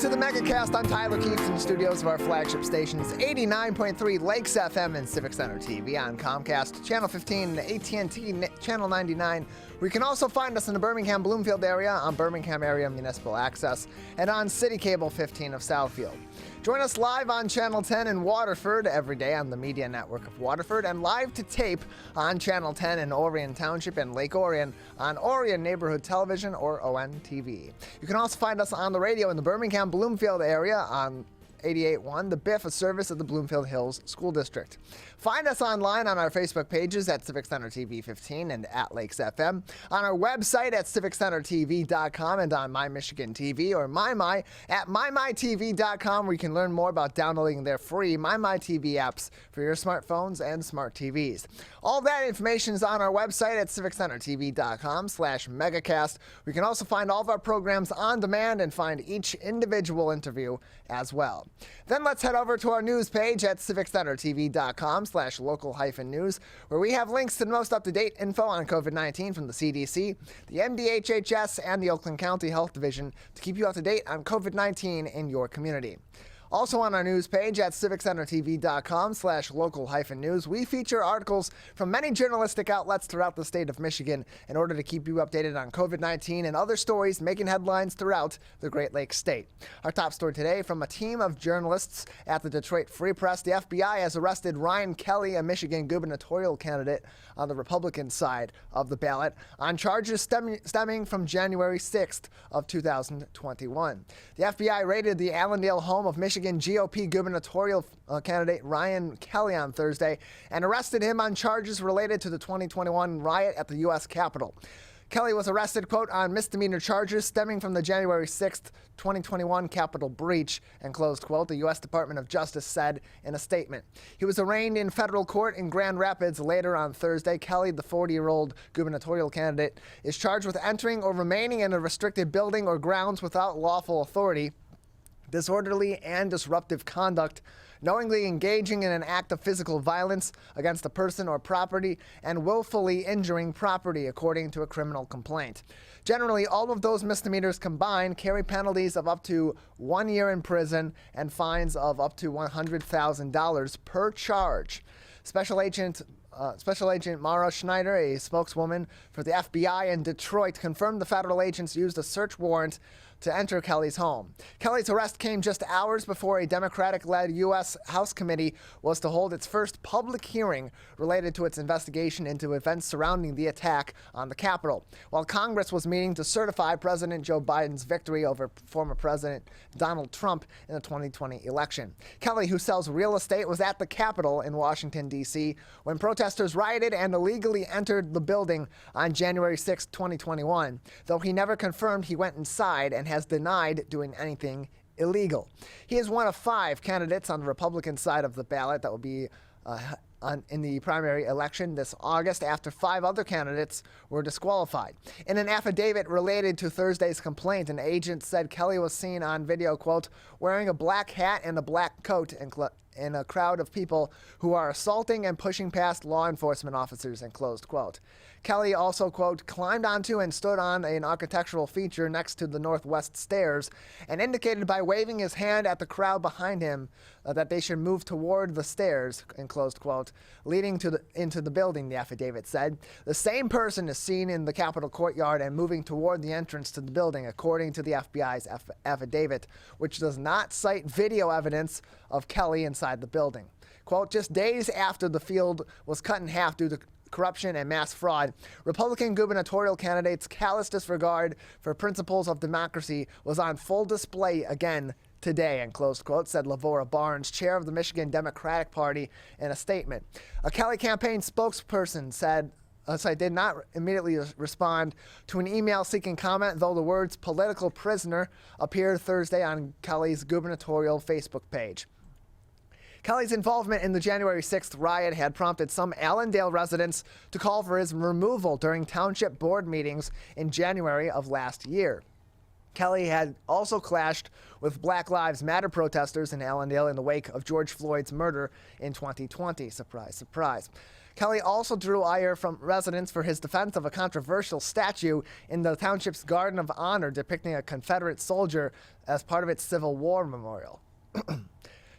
to the Megacast. I'm Tyler Kieft in the studios of our flagship stations, 89.3 Lakes FM and Civic Center TV on Comcast, Channel 15, AT&T, Channel 99. We can also find us in the Birmingham-Bloomfield area on Birmingham Area Municipal Access and on City Cable 15 of Southfield. Join us live on Channel 10 in Waterford every day on the Media Network of Waterford and live to tape on Channel 10 in Orion Township and Lake Orion on Orion Neighborhood Television or ONTV. You can also find us on the radio in the Birmingham-Bloomfield area on 88.1, the BIF, a service of the Bloomfield Hills School District. Find us online on our Facebook pages at Civic Center TV 15 and at Lakes FM, on our website at civiccentertv.com and on My Michigan TV or MyMy at mymytv.com, where you can learn more about downloading their free MyMyTV apps for your smartphones and smart TVs. All that information is on our website at civiccentertv.com/megacast. We can also find all of our programs on demand and find each individual interview as well. Then let's head over to our news page at civiccentertv.com/local-news, where we have links to the most up-to-date info on COVID-19 from the CDC, the MDHHS, and the Oakland County Health Division to keep you up to date on COVID-19 in your community. Also on our news page at civiccentertv.com/local-news, we feature articles from many journalistic outlets throughout the state of Michigan in order to keep you updated on COVID-19 and other stories making headlines throughout the Great Lakes state. Our top story today from a team of journalists at the Detroit Free Press: the FBI has arrested Ryan Kelly, a Michigan gubernatorial candidate on the Republican side of the ballot, on charges stemming from January 6th of 2021. The FBI raided the Allendale home of Michigan GOP gubernatorial candidate Ryan Kelly on Thursday and arrested him on charges related to the 2021 riot at the U.S. Capitol. Kelly was arrested, quote, on misdemeanor charges stemming from the January 6th, 2021 Capitol breach, and closed quote, the U.S. Department of Justice said in a statement. He was arraigned in federal court in Grand Rapids later on Thursday. Kelly, the 40-year-old gubernatorial candidate, is charged with entering or remaining in a restricted building or grounds without lawful authority, disorderly and disruptive conduct, knowingly engaging in an act of physical violence against a person or property, and willfully injuring property, according to a criminal complaint. Generally, all of those misdemeanors combined carry penalties of up to 1 year in prison and fines of up to $100,000 per charge. Special Agent Mara Schneider, a spokeswoman for the FBI in Detroit, confirmed the federal agents used a search warrant to enter Kelly's home. Kelly's arrest came just hours before a Democratic-led U.S. House committee was to hold its first public hearing related to its investigation into events surrounding the attack on the Capitol, while Congress was meeting to certify President Joe Biden's victory over former President Donald Trump in the 2020 election. Kelly, who sells real estate, was at the Capitol in Washington, D.C. when protesters rioted and illegally entered the building on January 6, 2021, though he never confirmed he went inside and has denied doing anything illegal. He is one of 5 candidates on the Republican side of the ballot that will be in the primary election this August after 5 other candidates were disqualified. In an affidavit related to Thursday's complaint, an agent said Kelly was seen on video, quote, wearing a black hat and a black coat in a crowd of people who are assaulting and pushing past law enforcement officers, and closed quote. Kelly also, quote, climbed onto and stood on an architectural feature next to the northwest stairs and indicated by waving his hand at the crowd behind him that they should move toward the stairs, and closed quote, leading into the building, the affidavit said. The same person is seen in the Capitol courtyard and moving toward the entrance to the building, according to the FBI's affidavit, which does not cite video evidence of Kelly inside the building. Quote, just days after the field was cut in half due to corruption and mass fraud, Republican gubernatorial candidates' callous disregard for principles of democracy was on full display again today, and closed quote, said Lavora Barnes, chair of the Michigan Democratic Party, in a statement. A Kelly campaign spokesperson said did not immediately respond to an email seeking comment, though the words political prisoner appeared Thursday on Kelly's gubernatorial Facebook page. Kelly's involvement in the January 6th riot had prompted some Allendale residents to call for his removal during township board meetings in January of last year. Kelly had also clashed with Black Lives Matter protesters in Allendale in the wake of George Floyd's murder in 2020. Surprise, surprise. Kelly also drew ire from residents for his defense of a controversial statue in the township's Garden of Honor depicting a Confederate soldier as part of its Civil War memorial.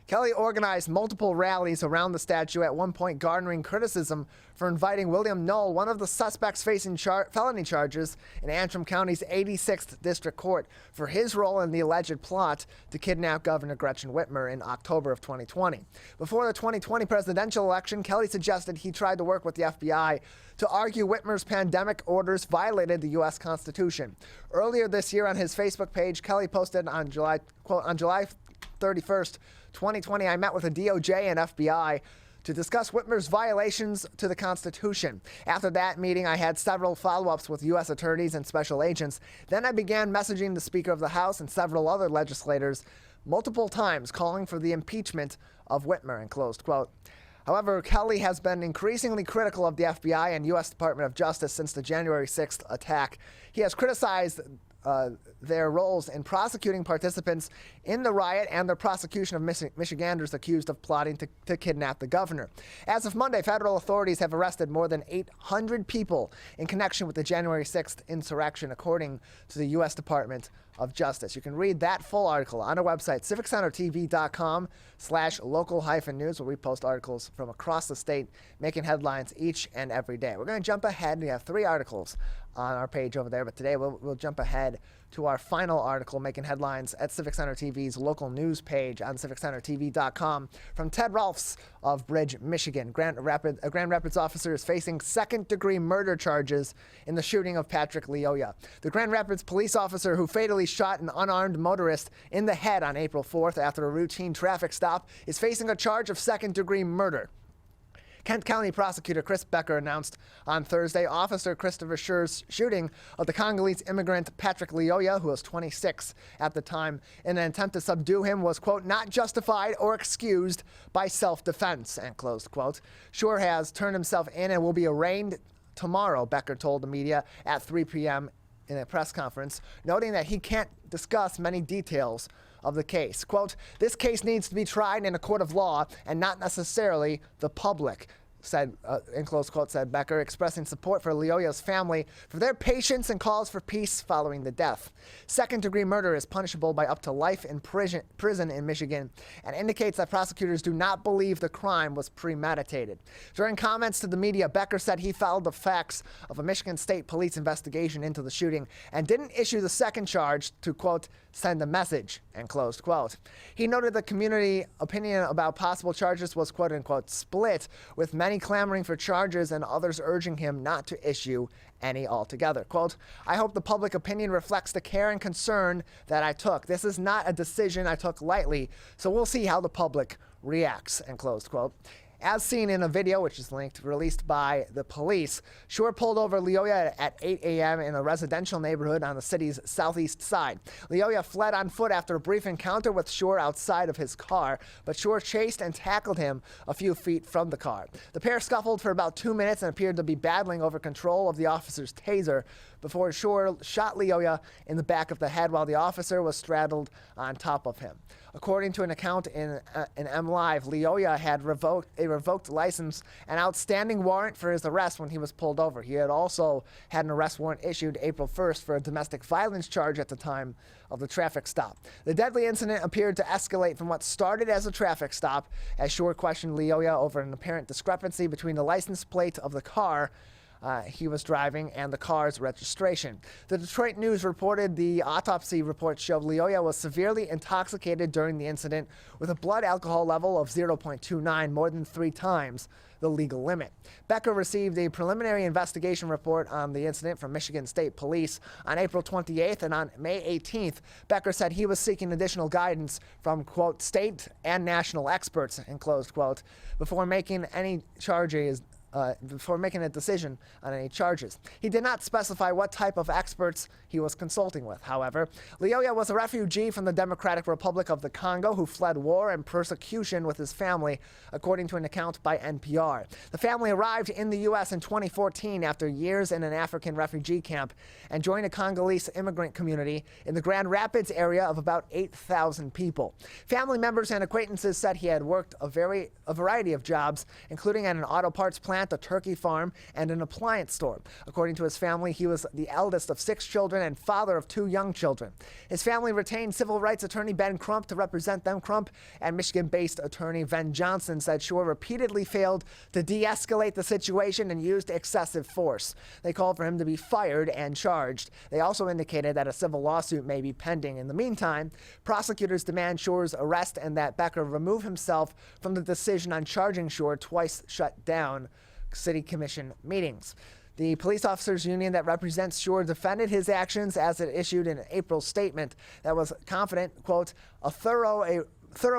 Kelly organized multiple rallies around the statue, at one point garnering criticism for inviting William Knoll, one of the suspects facing felony charges in Antrim County's 86th District Court, for his role in the alleged plot to kidnap Governor Gretchen Whitmer in October of 2020. Before the 2020 presidential election, Kelly suggested he tried to work with the FBI to argue Whitmer's pandemic orders violated the U.S. Constitution. Earlier this year on his Facebook page, Kelly posted on July 31st, 2020, I met with the DOJ and FBI to discuss Whitmer's violations to the Constitution. After that meeting, I had several follow-ups with U.S. attorneys and special agents. Then I began messaging the Speaker of the House and several other legislators multiple times calling for the impeachment of Whitmer, end closed quote. However, Kelly has been increasingly critical of the FBI and U.S. Department of Justice since the January 6th attack. He has criticized their roles in prosecuting participants in the riot and their prosecution of Michiganders accused of plotting to kidnap the governor. As of Monday, federal authorities have arrested more than 800 people in connection with the January 6th insurrection, according to the U.S. Department of Justice. You can read that full article on our website, civiccentertv.com/local-news, where we post articles from across the state making headlines each and every day. We're going to jump ahead. We have 3 articles on our page over there, but today we'll jump ahead to our final article making headlines at Civic Center TV's local news page on civiccentertv.com from Ted Rolfs of Bridge, Michigan. A Grand Rapids officer is facing second-degree murder charges in the shooting of Patrick Yuliya. The Grand Rapids police officer who fatally shot an unarmed motorist in the head on April 4th after a routine traffic stop is facing a charge of second-degree murder. Kent County prosecutor Chris Becker announced on Thursday Officer Christopher Scher's shooting of the Congolese immigrant Patrick Yuliya, who was 26 at the time, in an attempt to subdue him was, quote, not justified or excused by self-defense, end closed quote. Scher has turned himself in and will be arraigned tomorrow, Becker told the media at 3 p.m. in a press conference, noting that he can't discuss many details of the case. Quote, this case needs to be tried in a court of law and not necessarily the public, said, in close quote, said Becker, expressing support for Yuliya's family for their patience and calls for peace following the death. Second-degree murder is punishable by up to life in prison in Michigan and indicates that prosecutors do not believe the crime was premeditated. During comments to the media, Becker said he followed the facts of a Michigan State Police investigation into the shooting and didn't issue the second charge to, quote, send a message, end closed quote. He noted the community opinion about possible charges was, quote unquote, split, with many clamoring for charges and others urging him not to issue any altogether. Quote, I hope the public opinion reflects the care and concern that I took. This is not a decision I took lightly, so we'll see how the public reacts, end closed quote. As seen in a video, which is linked, released by the police, Scher pulled over Yuliya at 8 a.m. in a residential neighborhood on the city's southeast side. Yuliya fled on foot after a brief encounter with Scher outside of his car, but Scher chased and tackled him a few feet from the car. The pair scuffled for about 2 minutes and appeared to be battling over control of the officer's taser before Scher shot Yuliya in the back of the head while the officer was straddled on top of him. According to an account in MLive, Yuliya had a revoked license and outstanding warrant for his arrest when he was pulled over. He had also had an arrest warrant issued April 1st for a domestic violence charge at the time of the traffic stop. The deadly incident appeared to escalate from what started as a traffic stop as Scher questioned Yuliya over an apparent discrepancy between the license plate of the car he was driving and the car's registration. The Detroit News reported the autopsy report showed Yuliya was severely intoxicated during the incident with a blood alcohol level of 0.29, more than 3 times the legal limit. Becker received a preliminary investigation report on the incident from Michigan State Police on April 28th, and on May 18th, Becker said he was seeking additional guidance from, quote, state and national experts, end closed quote, before making any charges making a decision on any charges. He did not specify what type of experts he was consulting with. However, Yuliya was a refugee from the Democratic Republic of the Congo who fled war and persecution with his family, according to an account by NPR. The family arrived in the U.S. in 2014 after years in an African refugee camp and joined a Congolese immigrant community in the Grand Rapids area of about 8,000 people. Family members and acquaintances said he had worked a variety of jobs, including at an auto parts plant, a turkey farm, and an appliance store. According to his family, he was the eldest of 6 children and father of 2 young children. His family retained civil rights attorney Ben Crump to represent them. Crump and Michigan-based attorney Ven Johnson said Shore repeatedly failed to de-escalate the situation and used excessive force. They called for him to be fired and charged. They also indicated that a civil lawsuit may be pending. In the meantime, prosecutors demand Shore's arrest and that Becker remove himself from the decision on charging Shore twice shut down city commission meetings. The police officers union that represents Shore defended his actions as it issued an April statement that was confident, quote, a thorough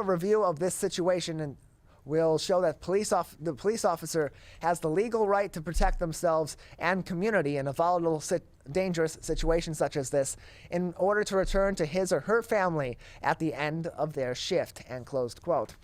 review of this situation and will show that the police officer has the legal right to protect themselves and community in a volatile, dangerous situation such as this in order to return to his or her family at the end of their shift, end closed quote.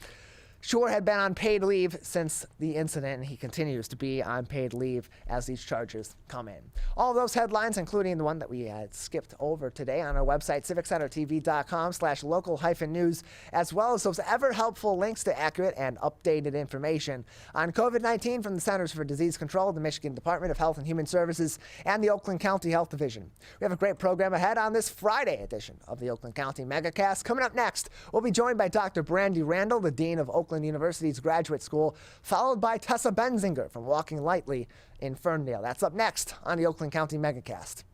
Shore had been on paid leave since the incident, and he continues to be on paid leave as these charges come in. All of those headlines, including the one that we had skipped over today on our website, civiccentertv.com/local-news, as well as those ever-helpful links to accurate and updated information on COVID-19 from the Centers for Disease Control, the Michigan Department of Health and Human Services, and the Oakland County Health Division. We have a great program ahead on this Friday edition of the Oakland County Megacast. Coming up next, we'll be joined by Dr. Brandy Randall, the Dean of Oakland University's Graduate School, followed by Tessa Benzinger from Walking Lightly in Ferndale. That's up next on the Oakland County Megacast.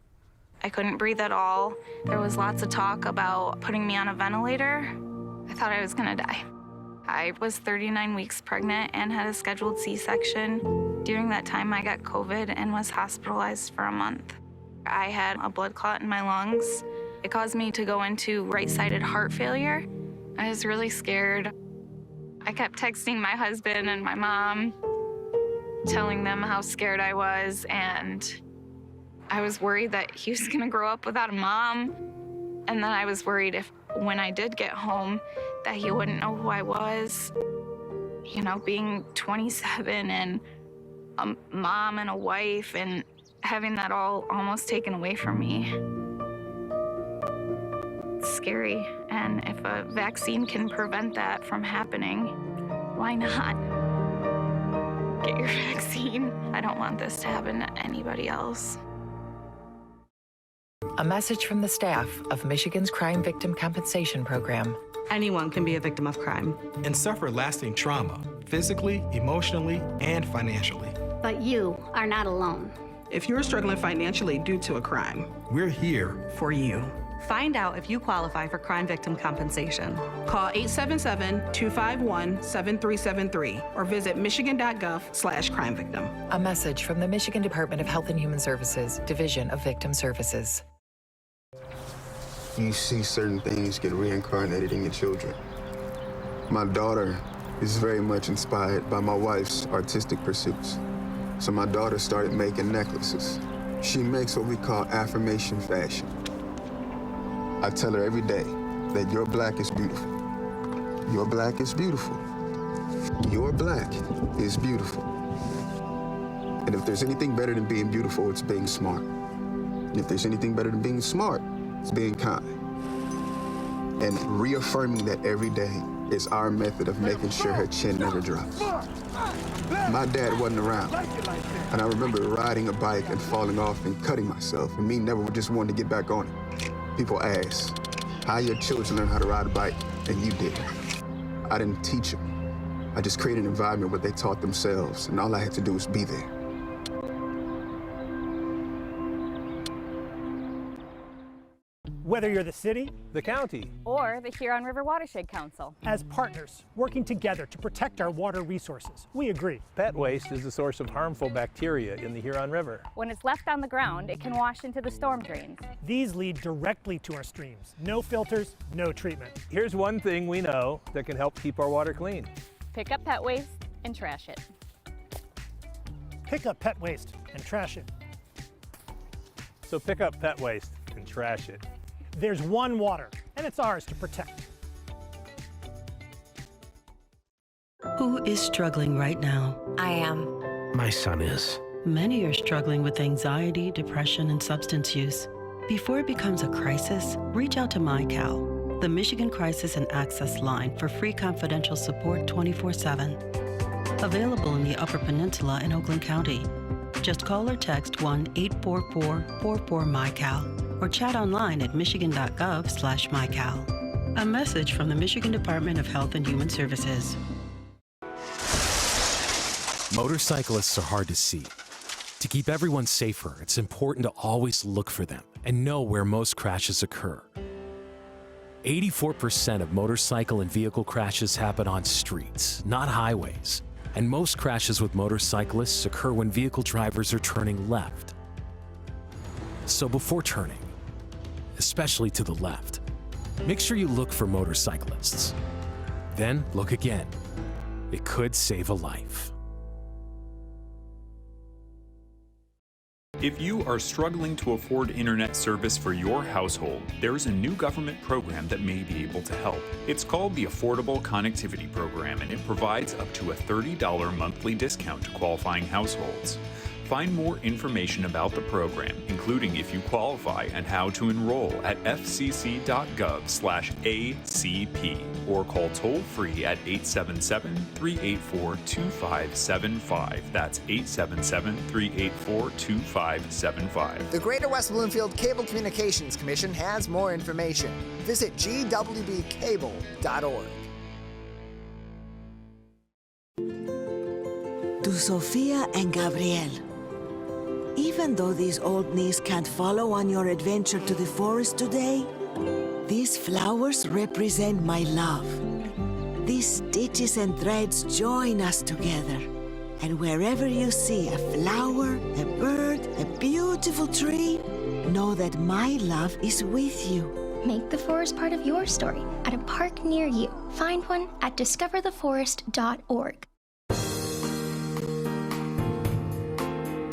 I couldn't breathe at all. There was lots of talk about putting me on a ventilator. I thought I was gonna die. I was 39 weeks pregnant and had a scheduled C-section. During that time, I got COVID and was hospitalized for a month. I had a blood clot in my lungs. It caused me to go into right-sided heart failure. I was really scared. I kept texting my husband and my mom, telling them how scared I was, and I was worried that he was gonna grow up without a mom. And then I was worried if, when I did get home, that he wouldn't know who I was. You know, being 27 and a mom and a wife and having that all almost taken away from me. It's scary, and if a vaccine can prevent that from happening, why not? Get your vaccine. I don't want this to happen to anybody else. A message from the staff of Michigan's Crime Victim Compensation Program. Anyone can be a victim of crime and suffer lasting trauma, physically, emotionally, and financially. But you are not alone. If you're struggling financially due to a crime, we're here for you. Find out if you qualify for crime victim compensation. Call 877-251-7373 or visit michigan.gov/crime-victim. A message from the Michigan Department of Health and Human Services, Division of Victim Services. You see certain things get reincarnated in your children. My daughter is very much inspired by my wife's artistic pursuits. So my daughter started making necklaces. She makes what we call affirmation fashion. I tell her every day that your black is beautiful. Your black is beautiful. Your black is beautiful. And if there's anything better than being beautiful, it's being smart. And if there's anything better than being smart, it's being kind. And reaffirming that every day is our method of making sure her chin never drops. My dad wasn't around, and I remember riding a bike and falling off and cutting myself, and me never just wanting to get back on it. People ask, how your children learn how to ride a bike, and you did. I didn't teach them. I just created an environment where they taught themselves, and all I had to do was be there. Whether you're the city, the county, or the Huron River Watershed Council. As partners, working together to protect our water resources, we agree. Pet waste is the source of harmful bacteria in the Huron River. When it's left on the ground, it can wash into the storm drains. These lead directly to our streams. No filters, no treatment. Here's one thing we know that can help keep our water clean. Pick up pet waste and trash it. pick up pet waste and trash it. So pick up pet waste and trash it. There's one water, and it's ours to protect. Who is struggling right now? I am. My son is. Many are struggling with anxiety, depression, and substance use. Before it becomes a crisis, reach out to MyCal, the Michigan Crisis and Access Line for free confidential support 24/7. Available in the Upper Peninsula and Oakland County. Just call or text 1-844-44-MyCal or chat online at michigan.gov/MyCal. A message from the Michigan Department of Health and Human Services. Motorcyclists are hard to see. To keep everyone safer, it's important to always look for them and know where most crashes occur. 84% of motorcycle and vehicle crashes happen on streets, not highways. And most crashes with motorcyclists occur when vehicle drivers are turning left. So before turning, especially to the left, make sure you look for motorcyclists. Then look again. It could save a life. If you are struggling to afford internet service for your household, there's a new government program that may be able to help. It's called the Affordable Connectivity Program, and it provides up to a $30 monthly discount to qualifying households. Find more information about the program, including if you qualify and how to enroll at fcc.gov/ACP or call toll-free at 877-384-2575. That's 877-384-2575. The Greater West Bloomfield Cable Communications Commission has more information. Visit gwbcable.org. To Sofia and Gabriel. Even though these old knees can't follow on your adventure to the forest today, these flowers represent my love. These stitches and threads join us together. And wherever you see a flower, a bird, a beautiful tree, know that my love is with you. Make the forest part of your story at a park near you. Find one at discovertheforest.org.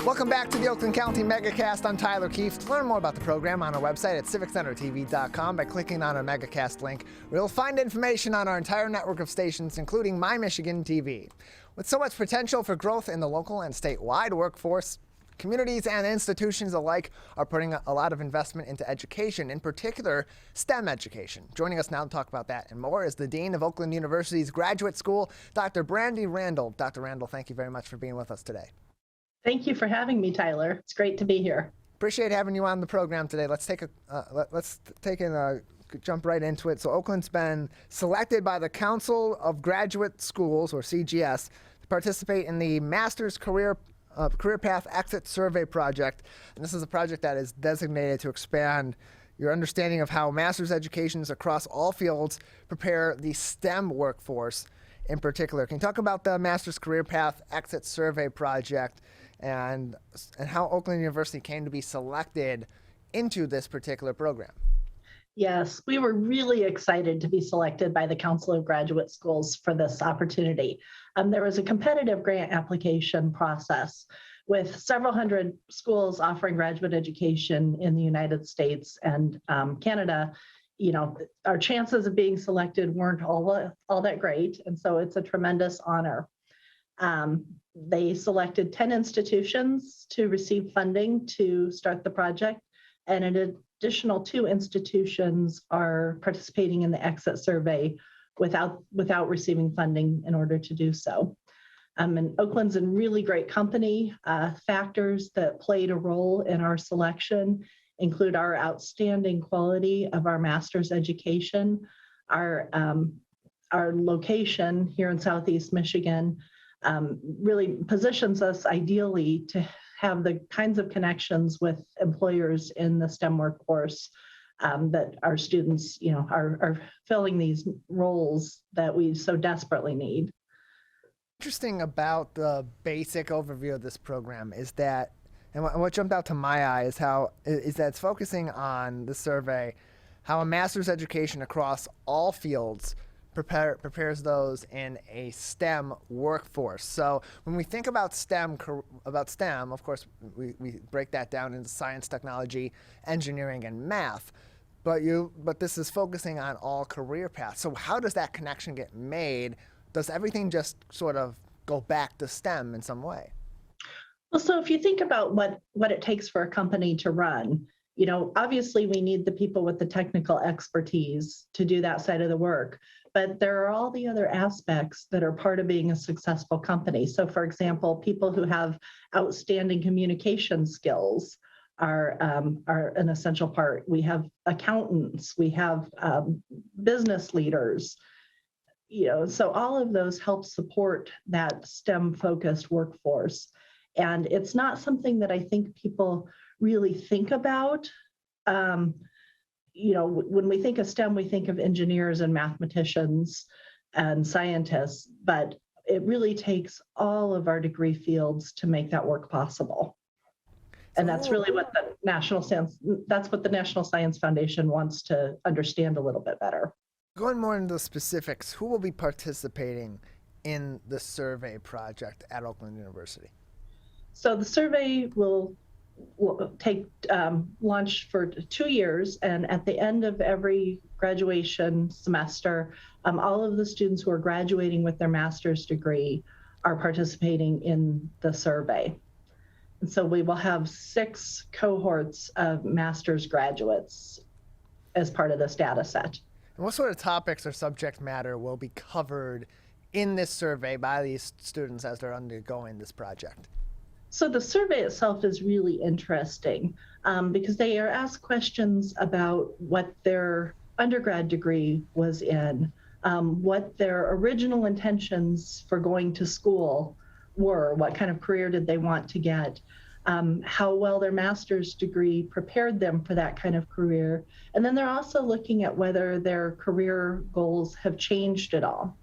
Welcome back to the Oakland County Megacast. I'm Tyler Kieft. Learn more about the program on our website at civiccentertv.com by clicking on our Megacast link, where you'll find information on our entire network of stations, including My Michigan TV. With so much potential for growth in the local and statewide workforce, communities and institutions alike are putting a lot of investment into education, in particular STEM education. Joining us now to talk about that and more is the Dean of Oakland University's Graduate School, Dr. Brandy Randall. Dr. Randall, thank you very much for being with us today. Thank you for having me, Tyler. It's great to be here. Appreciate having you on the program today. Let's take a jump right into it. So Oakland's been selected by the Council of Graduate Schools, or CGS, to participate in the Master's Career Path Exit Survey project. And this is a project that is designated to expand your understanding of how master's educations across all fields prepare the STEM workforce in particular. Can you talk about the Master's Career Path Exit Survey project and how Oakland University came to be selected into this particular program? Yes, we were really excited to be selected by the Council of Graduate Schools for this opportunity. There was a competitive grant application process with several hundred schools offering graduate education in the United States and Canada. You know, our chances of being selected weren't all that great, and so it's a tremendous honor. They selected 10 institutions to receive funding to start the project, and an additional 2 institutions are participating in the exit survey without receiving funding in order to do so. And Oakland's in really great company. Factors that played a role in our selection include our outstanding quality of our master's education, our location here in Southeast Michigan, really positions us ideally to have the kinds of connections with employers in the STEM workforce that our students, are filling these roles that we so desperately need. Interesting about the basic overview of this program is that, and what jumped out to my eye is that it's focusing on the survey, how a master's education across all fields prepares those in a STEM workforce. So when we think about STEM, of course, we break that down into science, technology, engineering, and math. But this is focusing on all career paths. So how does that connection get made? Does everything just sort of go back to STEM in some way? Well, so if you think about what it takes for a company to run, obviously we need the people with the technical expertise to do that side of the work. But there are all the other aspects that are part of being a successful company. So for example, people who have outstanding communication skills are an essential part. We have accountants, we have business leaders, so all of those help support that STEM-focused workforce. And it's not something that I think people really think about. When we think of STEM, we think of engineers and mathematicians and scientists, but it really takes all of our degree fields to make that work possible. And that's really what the National Science Foundation wants to understand a little bit better. Going more into the specifics, who will be participating in the survey project at Oakland University? So the survey will take launch for 2 years, and at the end of every graduation semester, all of the students who are graduating with their master's degree are participating in the survey. And so we will have 6 cohorts of master's graduates as part of this data set. And what sort of topics or subject matter will be covered in this survey by these students as they're undergoing this project? So the survey itself is really interesting because they are asked questions about what their undergrad degree was in, what their original intentions for going to school were, what kind of career did they want to get, how well their master's degree prepared them for that kind of career. And then they're also looking at whether their career goals have changed at all.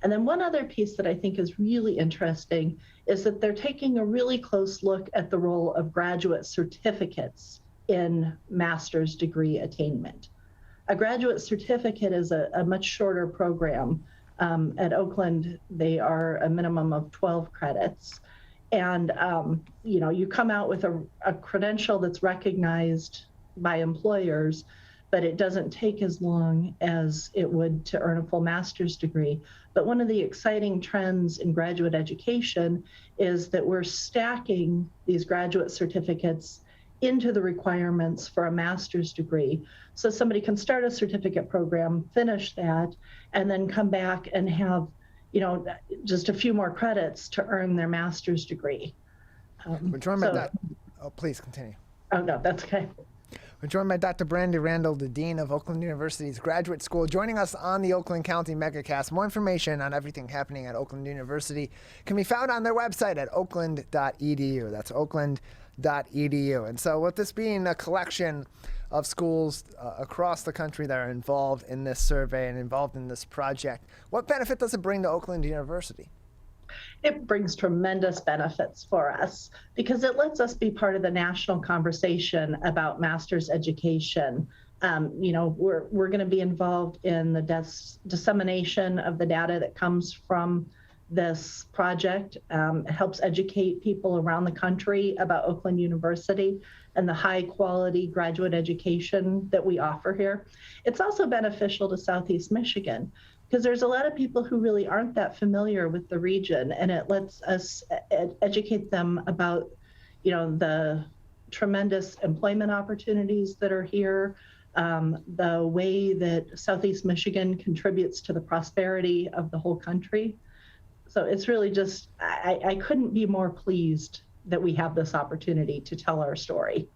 And then one other piece that I think is really interesting is that they're taking a really close look at the role of graduate certificates in master's degree attainment. A graduate certificate is a much shorter program. At Oakland, they are a minimum of 12 credits. And you come out with a credential that's recognized by employers, but it doesn't take as long as it would to earn a full master's degree. But one of the exciting trends in graduate education is that we're stacking these graduate certificates into the requirements for a master's degree. So somebody can start a certificate program, finish that, and then come back and have just a few more credits to earn their master's degree. We're joined by that. Oh, please continue. Oh, no, that's okay. We're joined by Dr. Brandy Randall, the Dean of Oakland University's Graduate School, joining us on the Oakland County Megacast. More information on everything happening at Oakland University can be found on their website at oakland.edu. That's oakland.edu. And so with this being a collection of schools across the country that are involved in this survey and involved in this project, what benefit does it bring to Oakland University? It brings tremendous benefits for us because it lets us be part of the national conversation about master's education. We're going to be involved in the dissemination of the data that comes from this project. It helps educate people around the country about Oakland University and the high quality graduate education that we offer here. It's also beneficial to Southeast Michigan because there's a lot of people who really aren't that familiar with the region, and it lets us educate them about, the tremendous employment opportunities that are here, the way that Southeast Michigan contributes to the prosperity of the whole country. So it's really just, I couldn't be more pleased that we have this opportunity to tell our story.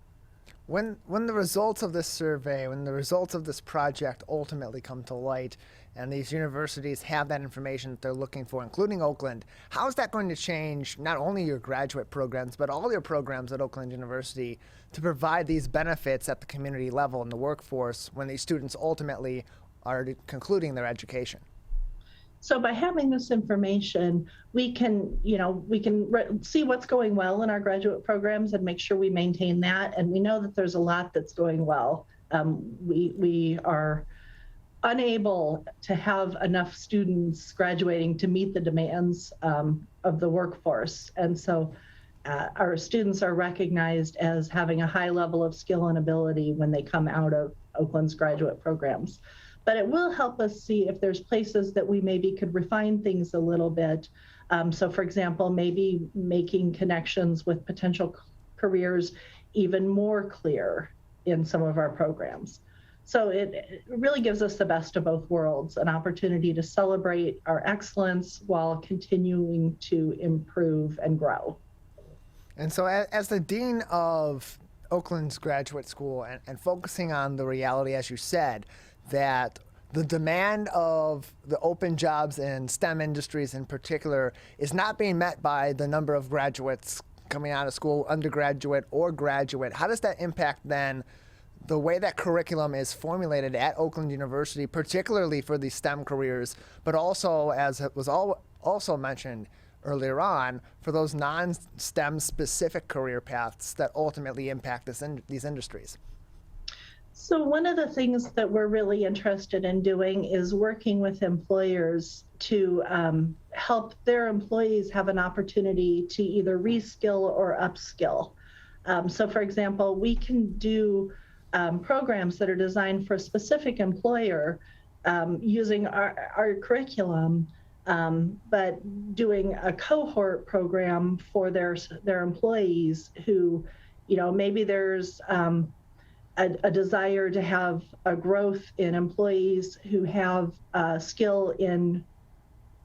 When the results of this survey, when the results of this project ultimately come to light, and these universities have that information that they're looking for, including Oakland, how is that going to change not only your graduate programs, but all your programs at Oakland University to provide these benefits at the community level in the workforce when these students ultimately are concluding their education? So by having this information, we can see what's going well in our graduate programs and make sure we maintain that. And we know that there's a lot that's going well. We are unable to have enough students graduating to meet the demands of the workforce. And so our students are recognized as having a high level of skill and ability when they come out of Oakland's graduate programs. But it will help us see if there's places that we maybe could refine things a little bit. So for example, maybe making connections with potential careers even more clear in some of our programs. So it really gives us the best of both worlds, an opportunity to celebrate our excellence while continuing to improve and grow. And so as the dean of Oakland's graduate school and focusing on the reality, as you said, that the demand of the open jobs in STEM industries in particular is not being met by the number of graduates coming out of school, undergraduate or graduate, how does that impact then the way that curriculum is formulated at Oakland University, particularly for the STEM careers, but also, as it was also mentioned earlier on, for those non-STEM specific career paths that ultimately impact these industries? So one of the things that we're really interested in doing is working with employers to help their employees have an opportunity to either reskill or upskill. So for example, we can do programs that are designed for a specific employer using our curriculum, but doing a cohort program for their employees who, maybe there's a desire to have a growth in employees who have skill in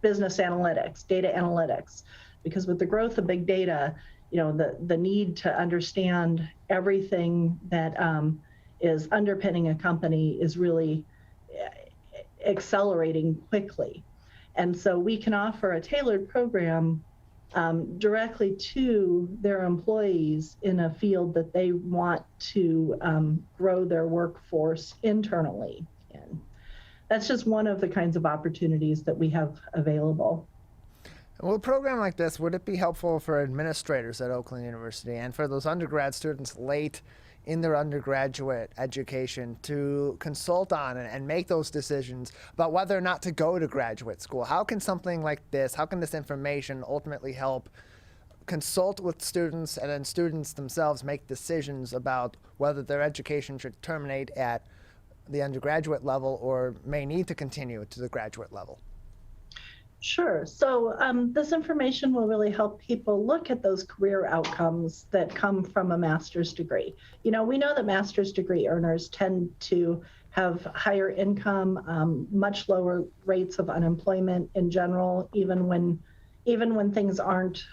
business analytics, data analytics, because with the growth of big data, the need to understand everything that is underpinning a company is really accelerating quickly. And so we can offer a tailored program directly to their employees in a field that they want to grow their workforce internally in. That's just one of the kinds of opportunities that we have available. Well, a program like this, would it be helpful for administrators at Oakland University and for those undergrad students late in their undergraduate education to consult on and make those decisions about whether or not to go to graduate school? How can something like this, how can this information ultimately help consult with students and then students themselves make decisions about whether their education should terminate at the undergraduate level or may need to continue to the graduate level? Sure. So this information will really help people look at those career outcomes that come from a master's degree. We know that master's degree earners tend to have higher income, much lower rates of unemployment in general, even when things aren't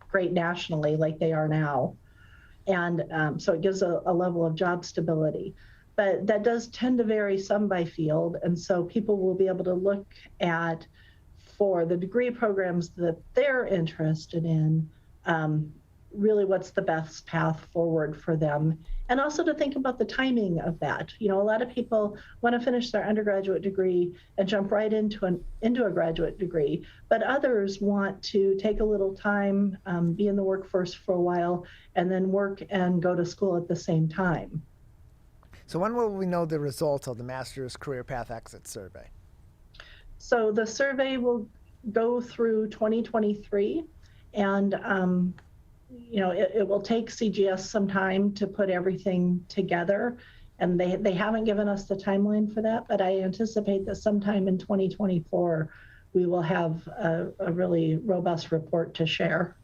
great nationally like they are now. And so it gives a level of job stability. But that does tend to vary some by field. And so people will be able to look at, for the degree programs that they're interested in, really what's the best path forward for them. And also to think about the timing of that. A lot of people want to finish their undergraduate degree and jump right into a graduate degree, but others want to take a little time, be in the workforce for a while, and then work and go to school at the same time. So when will we know the results of the Master's Career Path Exit Survey? So the survey will go through 2023, and it will take CGS some time to put everything together, and they haven't given us the timeline for that, but I anticipate that sometime in 2024 we will have a really robust report to share.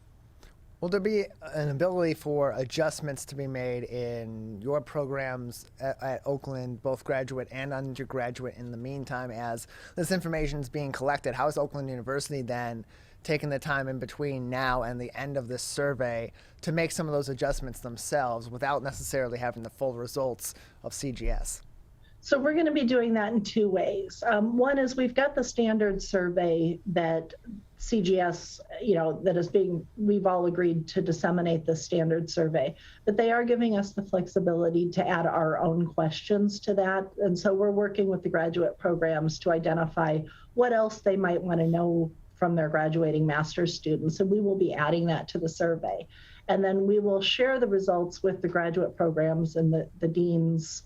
Will there be an ability for adjustments to be made in your programs at Oakland, both graduate and undergraduate, in the meantime as this information is being collected? How is Oakland University then taking the time in between now and the end of this survey to make some of those adjustments themselves without necessarily having the full results of CGS? So we're going to be doing that in two ways. One is we've got the standard survey that CGS, we've all agreed to disseminate the standard survey, but they are giving us the flexibility to add our own questions to that. And so we're working with the graduate programs to identify what else they might want to know from their graduating master's students. And we will be adding that to the survey. And then we will share the results with the graduate programs and the deans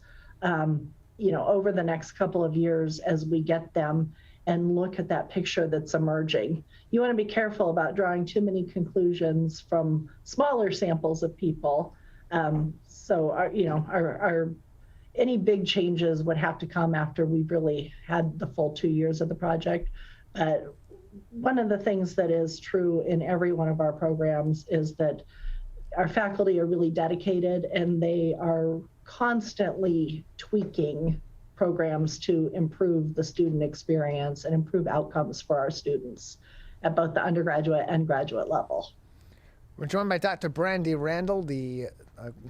over the next couple of years as we get them and look at that picture that's emerging. You want to be careful about drawing too many conclusions from smaller samples of people. Any big changes would have to come after we've really had the full 2 years of the project. But one of the things that is true in every one of our programs is that our faculty are really dedicated and they are constantly tweaking programs to improve the student experience and improve outcomes for our students at both the undergraduate and graduate level. We're joined by Dr. Brandy Randall, the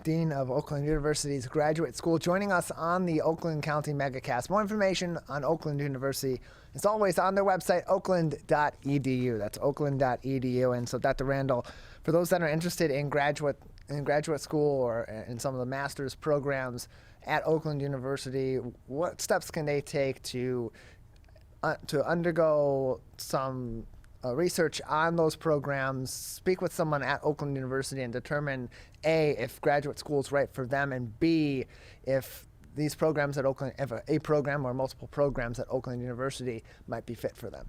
Dean of Oakland University's Graduate School, joining us on the Oakland County Megacast. More information on Oakland University is always on their website, oakland.edu. That's oakland.edu. And so, Dr. Randall, for those that are interested in graduate school or in some of the master's programs at Oakland University, what steps can they take to undergo some research on those programs, speak with someone at Oakland University and determine A, if graduate school is right for them, and B, if these programs at Oakland, if a program or multiple programs at Oakland University might be fit for them?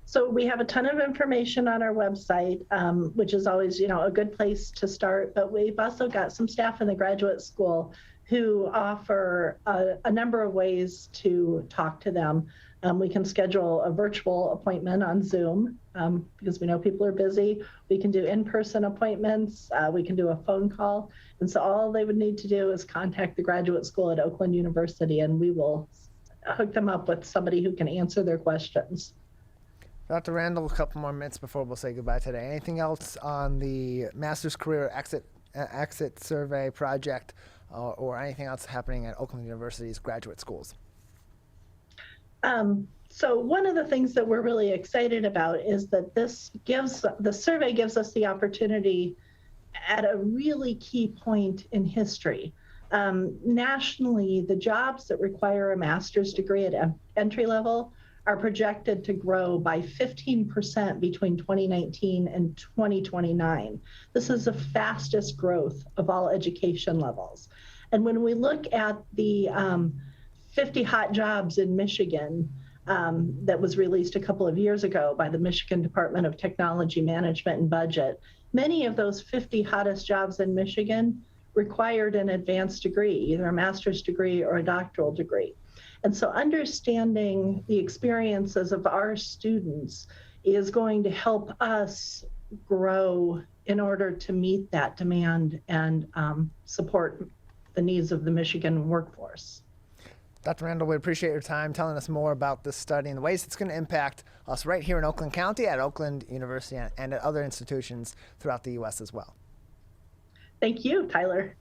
So we have a ton of information on our website, which is always, a good place to start, but we've also got some staff in the graduate school who offer a number of ways to talk to them. We can schedule a virtual appointment on Zoom because we know people are busy. We can do in-person appointments. We can do a phone call. And so all they would need to do is contact the graduate school at Oakland University, and we will hook them up with somebody who can answer their questions. Dr. Randall, a couple more minutes before we'll say goodbye today. Anything else on the Master's Career Exit Survey project or anything else happening at Oakland University's graduate schools? So one of the things that we're really excited about is that the survey gives us the opportunity at a really key point in history. Nationally, the jobs that require a master's degree at entry level are projected to grow by 15% between 2019 and 2029. This is the fastest growth of all education levels. And when we look at the 50 hot jobs in Michigan that was released a couple of years ago by the Michigan Department of Technology Management and Budget, many of those 50 hottest jobs in Michigan required an advanced degree, either a master's degree or a doctoral degree. And so understanding the experiences of our students is going to help us grow in order to meet that demand and support the needs of the Michigan workforce. Dr. Randall, we appreciate your time telling us more about this study and the ways it's going to impact us right here in Oakland County, at Oakland University, and at other institutions throughout the U.S. as well. Thank you, Tyler.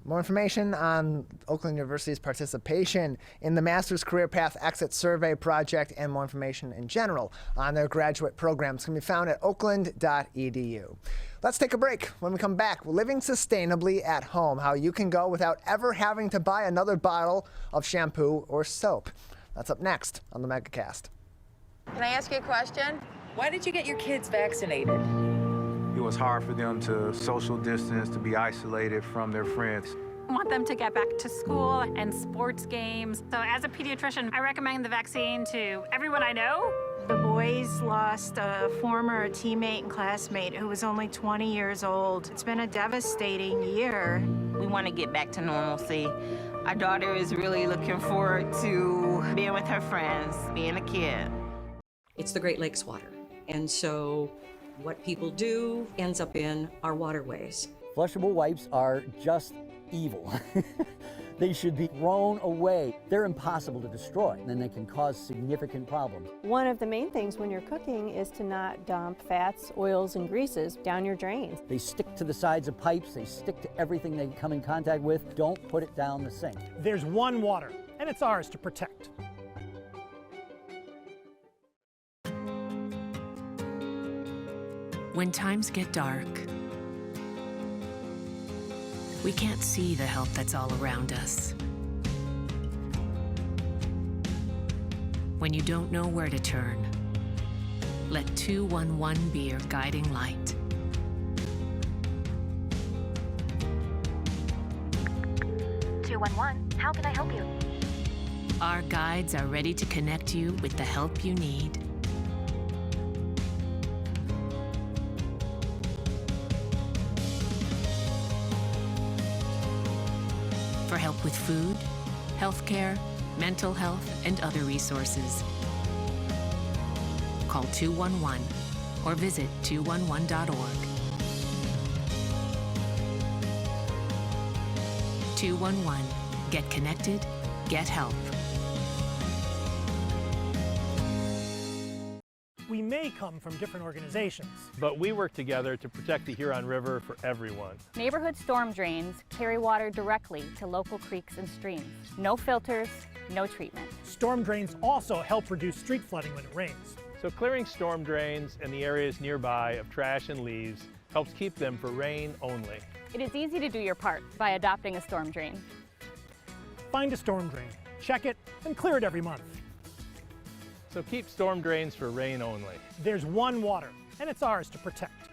More information on Oakland University's participation in the Master's Career Path Exit Survey project and more information in general on their graduate programs can be found at oakland.edu. Let's take a break. When we come back, living sustainably at home, how you can go without ever having to buy another bottle of shampoo or soap. That's up next on the Megacast. Can I ask you a question? Why did you get your kids vaccinated? It was hard for them to social distance, to be isolated from their friends. I want them to get back to school and sports games. So as a pediatrician, I recommend the vaccine to everyone I know. The boys lost a former teammate and classmate who was only 20 years old. It's been a devastating year. We want to get back to normalcy. Our daughter is really looking forward to being with her friends, being a kid. It's the Great Lakes water. And so what people do ends up in our waterways. Flushable wipes are just evil. They should be thrown away. They're impossible to destroy, and they can cause significant problems. One of the main things when you're cooking is to not dump fats, oils, and greases down your drains. They stick to the sides of pipes. They stick to everything they come in contact with. Don't put it down the sink. There's one water, and it's ours to protect. When times get dark, we can't see the help that's all around us. When you don't know where to turn, let 211 be your guiding light. How can I help you? Our guides are ready to connect you with the help you need. For help with food, healthcare, mental health, and other resources. Call 211 or visit 211.org. 211. Get connected, get help. We may come from different organizations, but we work together to protect the Huron River for everyone. Neighborhood storm drains carry water directly to local creeks and streams. No filters, no treatment. Storm drains also help reduce street flooding when it rains. So clearing storm drains and the areas nearby of trash and leaves helps keep them for rain only. It is easy to do your part by adopting a storm drain. Find a storm drain, check it, and clear it every month. So keep storm drains for rain only. There's one water, and it's ours to protect.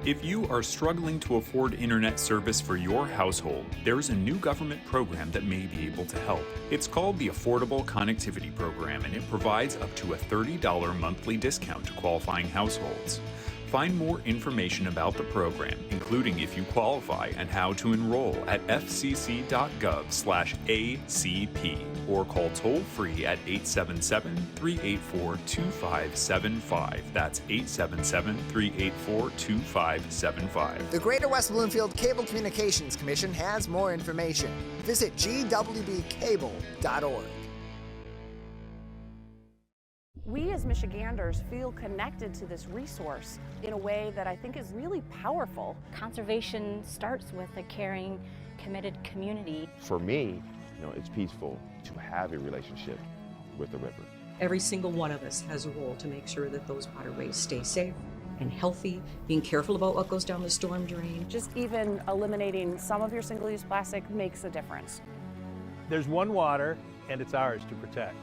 If you are struggling to afford internet service for your household, there's a new government program that may be able to help. It's called the Affordable Connectivity Program, and it provides up to a $30 monthly discount to qualifying households. Find more information about the program, including if you qualify and how to enroll at fcc.gov/ACP or call toll-free at 877-384-2575. That's 877-384-2575. The Greater West Bloomfield Cable Communications Commission has more information. Visit gwbcable.org. We as Michiganders feel connected to this resource in a way that I think is really powerful. Conservation starts with a caring, committed community. For me, it's peaceful to have a relationship with the river. Every single one of us has a role to make sure that those waterways stay safe and healthy, being careful about what goes down the storm drain. Just even eliminating some of your single-use plastic makes a difference. There's one water, and it's ours to protect.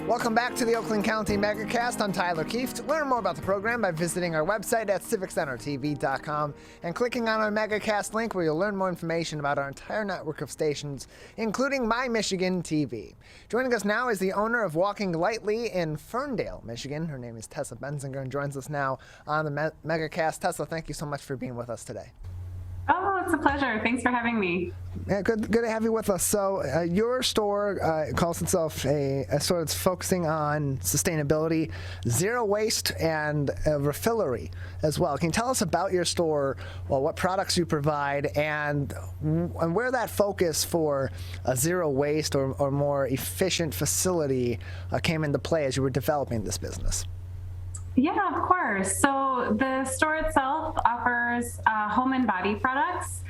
Welcome back to the Oakland County Megacast. I'm Tyler Kieft. Learn more about the program by visiting our website at civiccentertv.com and clicking on our Megacast link, where you'll learn more information about our entire network of stations, including My Michigan TV. Joining us now is the owner of Walking Lightly in Ferndale, Michigan. Her name is Tessa Benzinger and joins us now on the Megacast. Tessa, thank you so much for being with us today. Oh, it's a pleasure. Thanks for having me. Yeah, good to have you with us. So your store calls itself a store that's focusing on sustainability, zero waste, and refillery as well. Can you tell us about your store, what products you provide, and where that focus for a zero waste or more efficient facility came into play as you were developing this business? Yeah, of course. So the store itself offers home and body products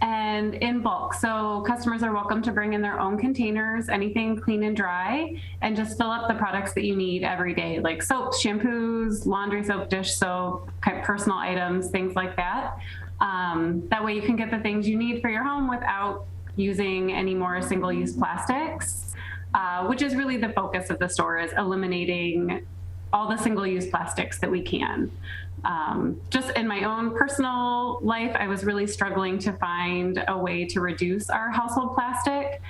and in bulk. So customers are welcome to bring in their own containers, anything clean and dry, and just fill up the products that you need every day, like soaps, shampoos, laundry soap, dish soap, personal items, things like that. That way you can get the things you need for your home without using any more single-use plastics, which is really the focus of the store, is eliminating all the single-use plastics that we can. Just in my own personal life, I was really struggling to find a way to reduce our household plastic.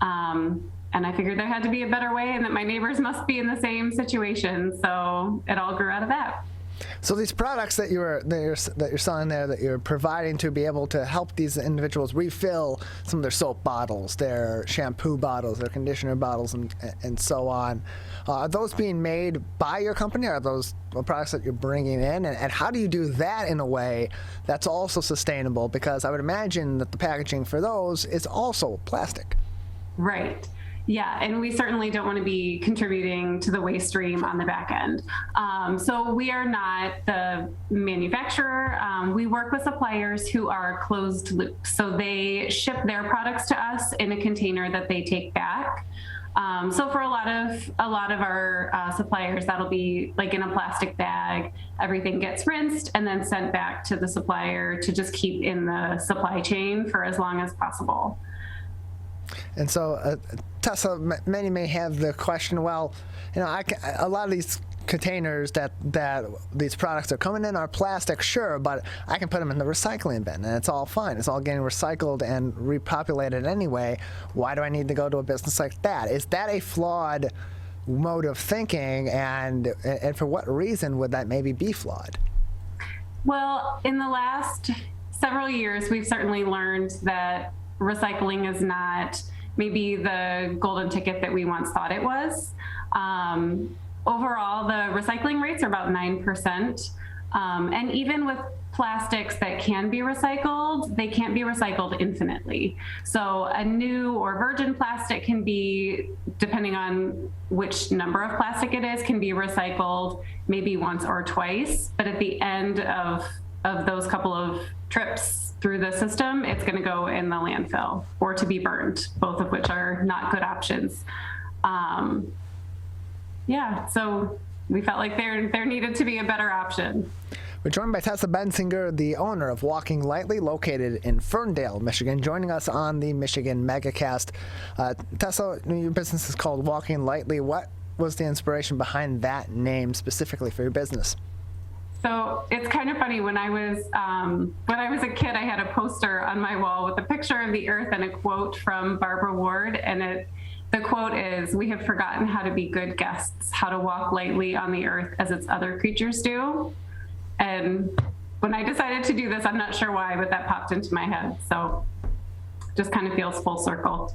And I figured there had to be a better way, and that my neighbors must be in the same situation. So it all grew out of that. So these products that you're selling there, that you're providing to be able to help these individuals refill some of their soap bottles, their shampoo bottles, their conditioner bottles, and so on, are those being made by your company? Or are those products that you're bringing in? And how do you do that in a way that's also sustainable? Because I would imagine that the packaging for those is also plastic. Right. Yeah, and we certainly don't want to be contributing to the waste stream on the back end. So we are not the manufacturer. We work with suppliers who are closed loop. So they ship their products to us in a container that they take back. So for a lot of our suppliers, that'll be like in a plastic bag. Everything gets rinsed and then sent back to the supplier to just keep in the supply chain for as long as possible. And so, Tessa, many may have the question, well, a lot of these containers that these products are coming in are plastic, sure, but I can put them in the recycling bin and it's all fine. It's all getting recycled and repopulated anyway. Why do I need to go to a business like that? Is that a flawed mode of thinking, and for what reason would that maybe be flawed? Well, in the last several years, we've certainly learned that recycling is not maybe the golden ticket that we once thought it was. Overall, the recycling rates are about 9%. And even with plastics that can be recycled, they can't be recycled infinitely. So a new or virgin plastic can be, depending on which number of plastic it is, can be recycled maybe once or twice. But at the end of those couple of trips through the system, it's going to go in the landfill or to be burned, both of which are not good options. So we felt like there needed to be a better option. We're joined by Tessa Bensinger, the owner of Walking Lightly, located in Ferndale, Michigan, joining us on the Michigan Megacast. Tessa, your business is called Walking Lightly. What was the inspiration behind that name specifically for your business? So it's kind of funny. When I was a kid, I had a poster on my wall with a picture of the earth and a quote from Barbara Ward, and the quote is, "We have forgotten how to be good guests, how to walk lightly on the earth as its other creatures do." And when I decided to do this, I'm not sure why, but that popped into my head. So just kind of feels full circle.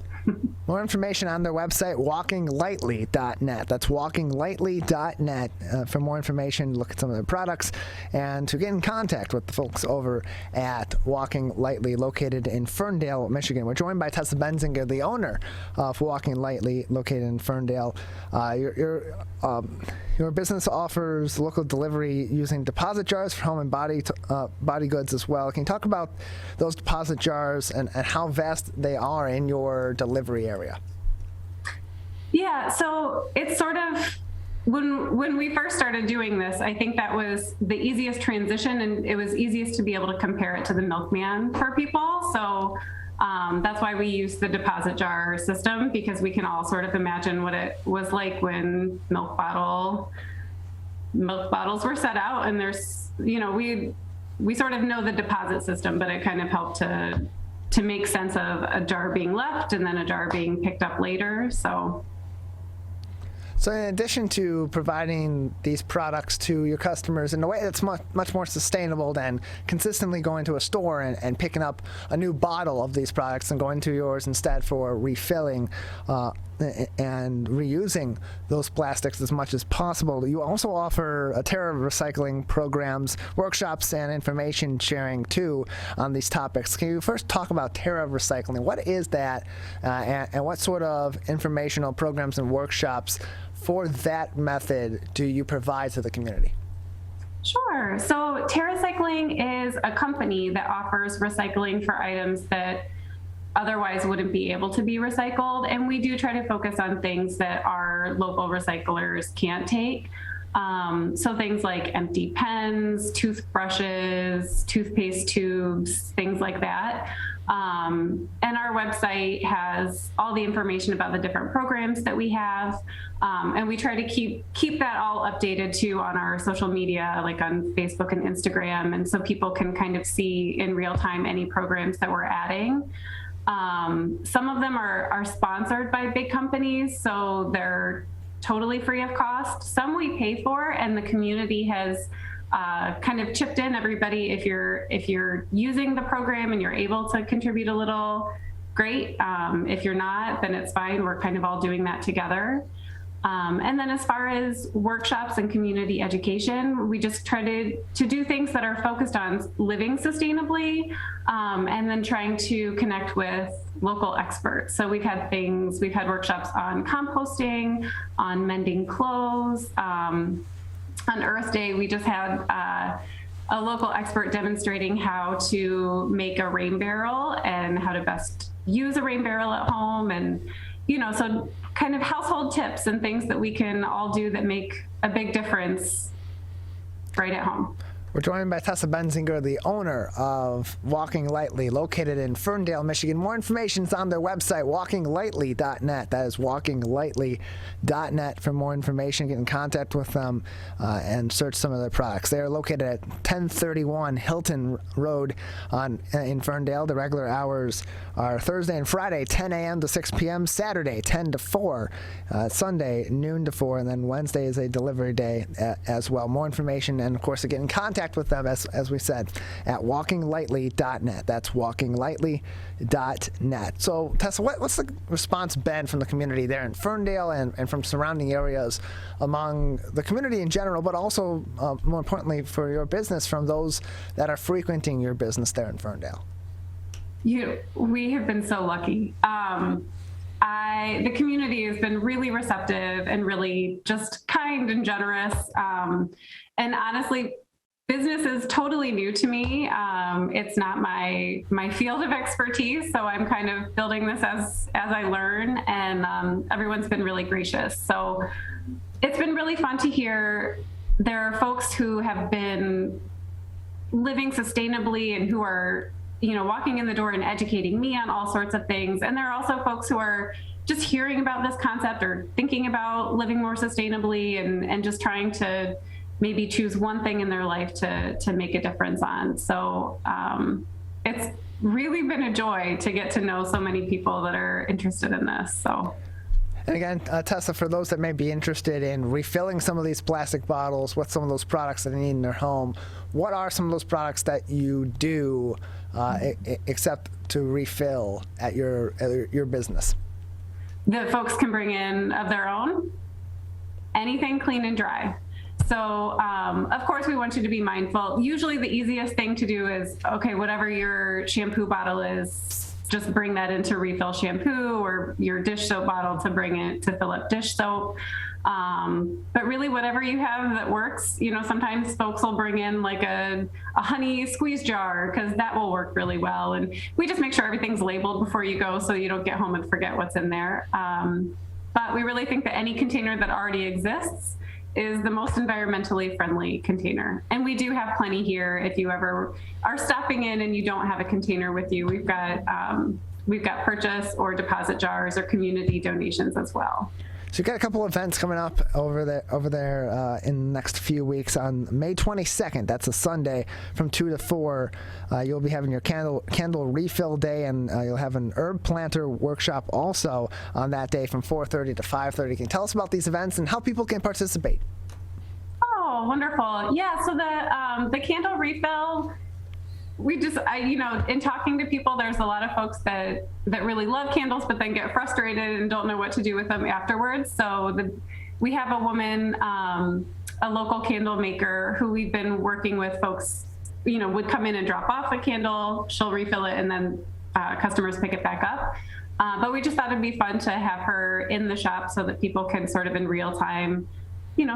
More information on their website, walkinglightly.net. That's walkinglightly.net. For more information, look at some of their products, and to get in contact with the folks over at Walking Lightly, located in Ferndale, Michigan. We're joined by Tessa Bensinger, the owner of Walking Lightly, located in Ferndale. Your business offers local delivery using deposit jars for home and body goods as well. Can you talk about those deposit jars and how vast they are in your delivery area? Yeah, so it's sort of, when we first started doing this, I think that was the easiest transition, and it was easiest to be able to compare it to the milkman for people. So that's why we use the deposit jar system, because we can all sort of imagine what it was like when milk bottles were set out, and there's, we sort of know the deposit system, but it kind of helped to make sense of a jar being left and then a jar being picked up later. So in addition to providing these products to your customers in a way that's much more sustainable than consistently going to a store and picking up a new bottle of these products and going to yours instead for refilling and reusing those plastics as much as possible, you also offer Terra recycling programs, workshops, and information sharing too on these topics. Can you first talk about Terra recycling? What is that, and what sort of informational programs and workshops for that method do you provide to the community? Sure. So TerraCycling is a company that offers recycling for items that otherwise wouldn't be able to be recycled. And we do try to focus on things that our local recyclers can't take. So things like empty pens, toothbrushes, toothpaste tubes, things like that. And our website has all the information about the different programs that we have. And we try to keep that all updated too on our social media, like on Facebook and Instagram. And so people can kind of see in real time any programs that we're adding. Some of them are sponsored by big companies, so they're totally free of cost. Some we pay for, and the community has kind of chipped in. Everybody, if you're using the program and you're able to contribute a little, great. If you're not, then it's fine. We're kind of all doing that together. And then as far as workshops and community education, we just try to do things that are focused on living sustainably, and then trying to connect with local experts. So we've had workshops on composting, on mending clothes. On Earth Day, we just had a local expert demonstrating how to make a rain barrel and how to best use a rain barrel at home, and so kind of household tips and things that we can all do that make a big difference right at home. We're joined by Tessa Benzinger, the owner of Walking Lightly, located in Ferndale, Michigan. More information is on their website, walkinglightly.net. That is walkinglightly.net for more information. Get in contact with them and search some of their products. They are located at 1031 Hilton Road in Ferndale. The regular hours are Thursday and Friday, 10 a.m. to 6 p.m., Saturday, 10 to 4, Sunday, noon to 4, and then Wednesday is a delivery day as well. More information and, of course, to get in contact with them, as we said, at walkinglightly.net. That's walkinglightly.net. So, Tessa, what's the response been from the community there in Ferndale and from surrounding areas among the community in general, but also, more importantly, for your business, from those that are frequenting your business there in Ferndale? We have been so lucky. The community has been really receptive and really just kind and generous. And honestly, business is totally new to me. It's not my field of expertise, so I'm kind of building this as I learn, and everyone's been really gracious. So it's been really fun to hear. There are folks who have been living sustainably and who are, walking in the door and educating me on all sorts of things. And there are also folks who are just hearing about this concept or thinking about living more sustainably and just trying to maybe choose one thing in their life to make a difference on. So it's really been a joy to get to know so many people that are interested in this. So. And again, Tessa, for those that may be interested in refilling some of these plastic bottles with some of those products that they need in their home, what are some of those products that you do except to refill at your business? That folks can bring in of their own? Anything clean and dry. So, of course, we want you to be mindful. Usually the easiest thing to do is, okay, whatever your shampoo bottle is, just bring that into refill shampoo, or your dish soap bottle to bring it to fill up dish soap. But really, whatever you have that works, sometimes folks will bring in like a honey squeeze jar, because that will work really well. And we just make sure everything's labeled before you go so you don't get home and forget what's in there. But we really think that any container that already exists is the most environmentally friendly container. And we do have plenty here. If you ever are stopping in and you don't have a container with you, we've got purchase or deposit jars or community donations as well. So you've got a couple events coming up over there in the next few weeks. On May 22nd, that's a Sunday, from 2 to 4, you'll be having your candle refill day, and you'll have an herb planter workshop also on that day from 4:30 to 5:30. Can you tell us about these events and how people can participate? Oh, wonderful. Yeah, so the candle refill, in talking to people, there's a lot of folks that really love candles, but then get frustrated and don't know what to do with them afterwards. So we have a woman, a local candle maker, who we've been working with. Folks, would come in and drop off a candle, she'll refill it, and then customers pick it back up. But we just thought it'd be fun to have her in the shop so that people can sort of in real time,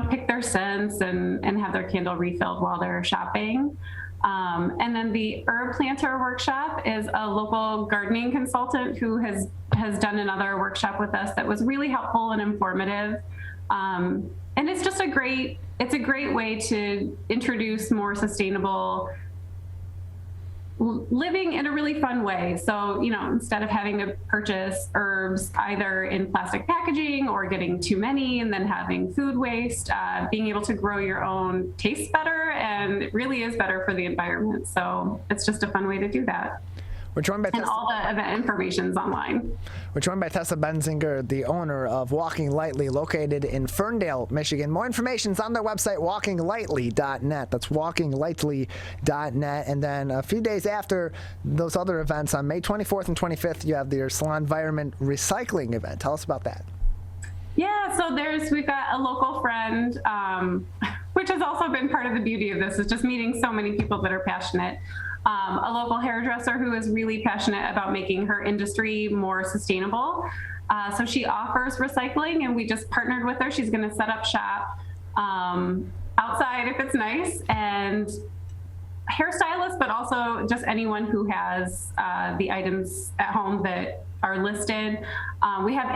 pick their scents and have their candle refilled while they're shopping. And then the herb planter workshop is a local gardening consultant who has done another workshop with us that was really helpful and informative. And it's just a great way to introduce more sustainable living in a really fun way. So, instead of having to purchase herbs either in plastic packaging or getting too many and then having food waste, being able to grow your own tastes better, and it really is better for the environment. So it's just a fun way to do that. We're joined by all the event information's online. We're joined by Tessa Benzinger, the owner of Walking Lightly, located in Ferndale, Michigan. More information's on their website, walkinglightly.net. That's walkinglightly.net. And then a few days after those other events, on May 24th and 25th, you have your Salon Environment Recycling event. Tell us about that. Yeah, so we've got a local friend, which has also been part of the beauty of this, is just meeting so many people that are passionate. A local hairdresser who is really passionate about making her industry more sustainable. So she offers recycling, and we just partnered with her. She's going to set up shop outside if it's nice, and hairstylists, but also just anyone who has the items at home that are listed. We have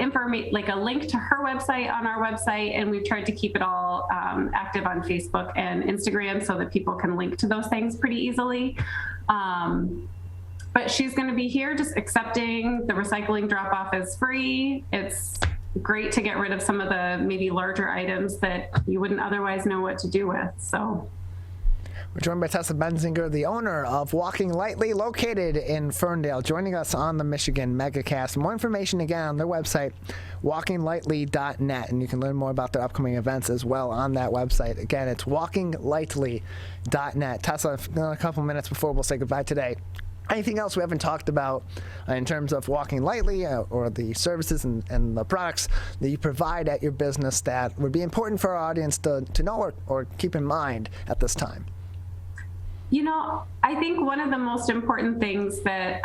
like a link to her website on our website, and we've tried to keep it all active on Facebook and Instagram so that people can link to those things pretty easily. But she's going to be here just accepting the recycling drop-off as free. It's great to get rid of some of the maybe larger items that you wouldn't otherwise know what to do with. So. We're joined by Tessa Benzinger, the owner of Walking Lightly, located in Ferndale, joining us on the Michigan Megacast. More information again on their website, walkinglightly.net, and you can learn more about their upcoming events as well on that website. Again, it's walkinglightly.net. Tessa, in a couple minutes before we'll say goodbye today, anything else we haven't talked about in terms of Walking Lightly or the services and the products that you provide at your business that would be important for our audience to know or keep in mind at this time? You know, I think one of the most important things that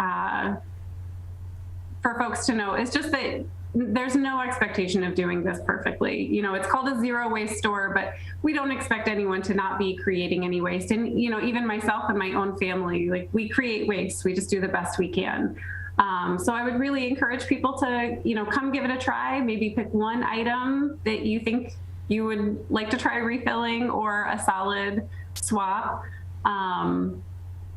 for folks to know is just that there's no expectation of doing this perfectly. You know, it's called a zero waste store, but we don't expect anyone to not be creating any waste. And, you know, even myself and my own family, like, we create waste. We just do the best we can. So I would really encourage people to, you know, come give it a try. Maybe pick one item that you think you would like to try refilling, or a solid swap.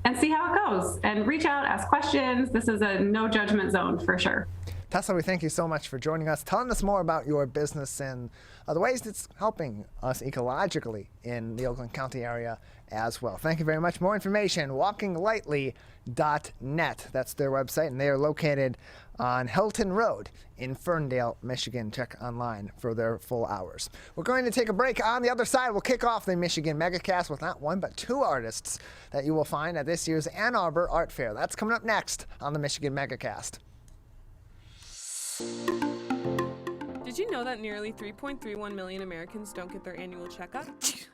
And see how it goes, and reach out, ask questions. This is a no judgment zone for sure. Tessa, we thank you so much for joining us, telling us more about your business and the ways it's helping us ecologically in the Oakland County area as well. Thank you very much. More information, walkinglightly.net. That's their website, and they are located on Hilton Road in Ferndale, Michigan. Check online for their full hours. We're going to take a break. On the other side, we'll kick off the Michigan Megacast with not one, but two artists that you will find at this year's Ann Arbor Art Fair. That's coming up next on the Michigan Megacast. Did you know that nearly 3.31 million Americans don't get their annual checkup?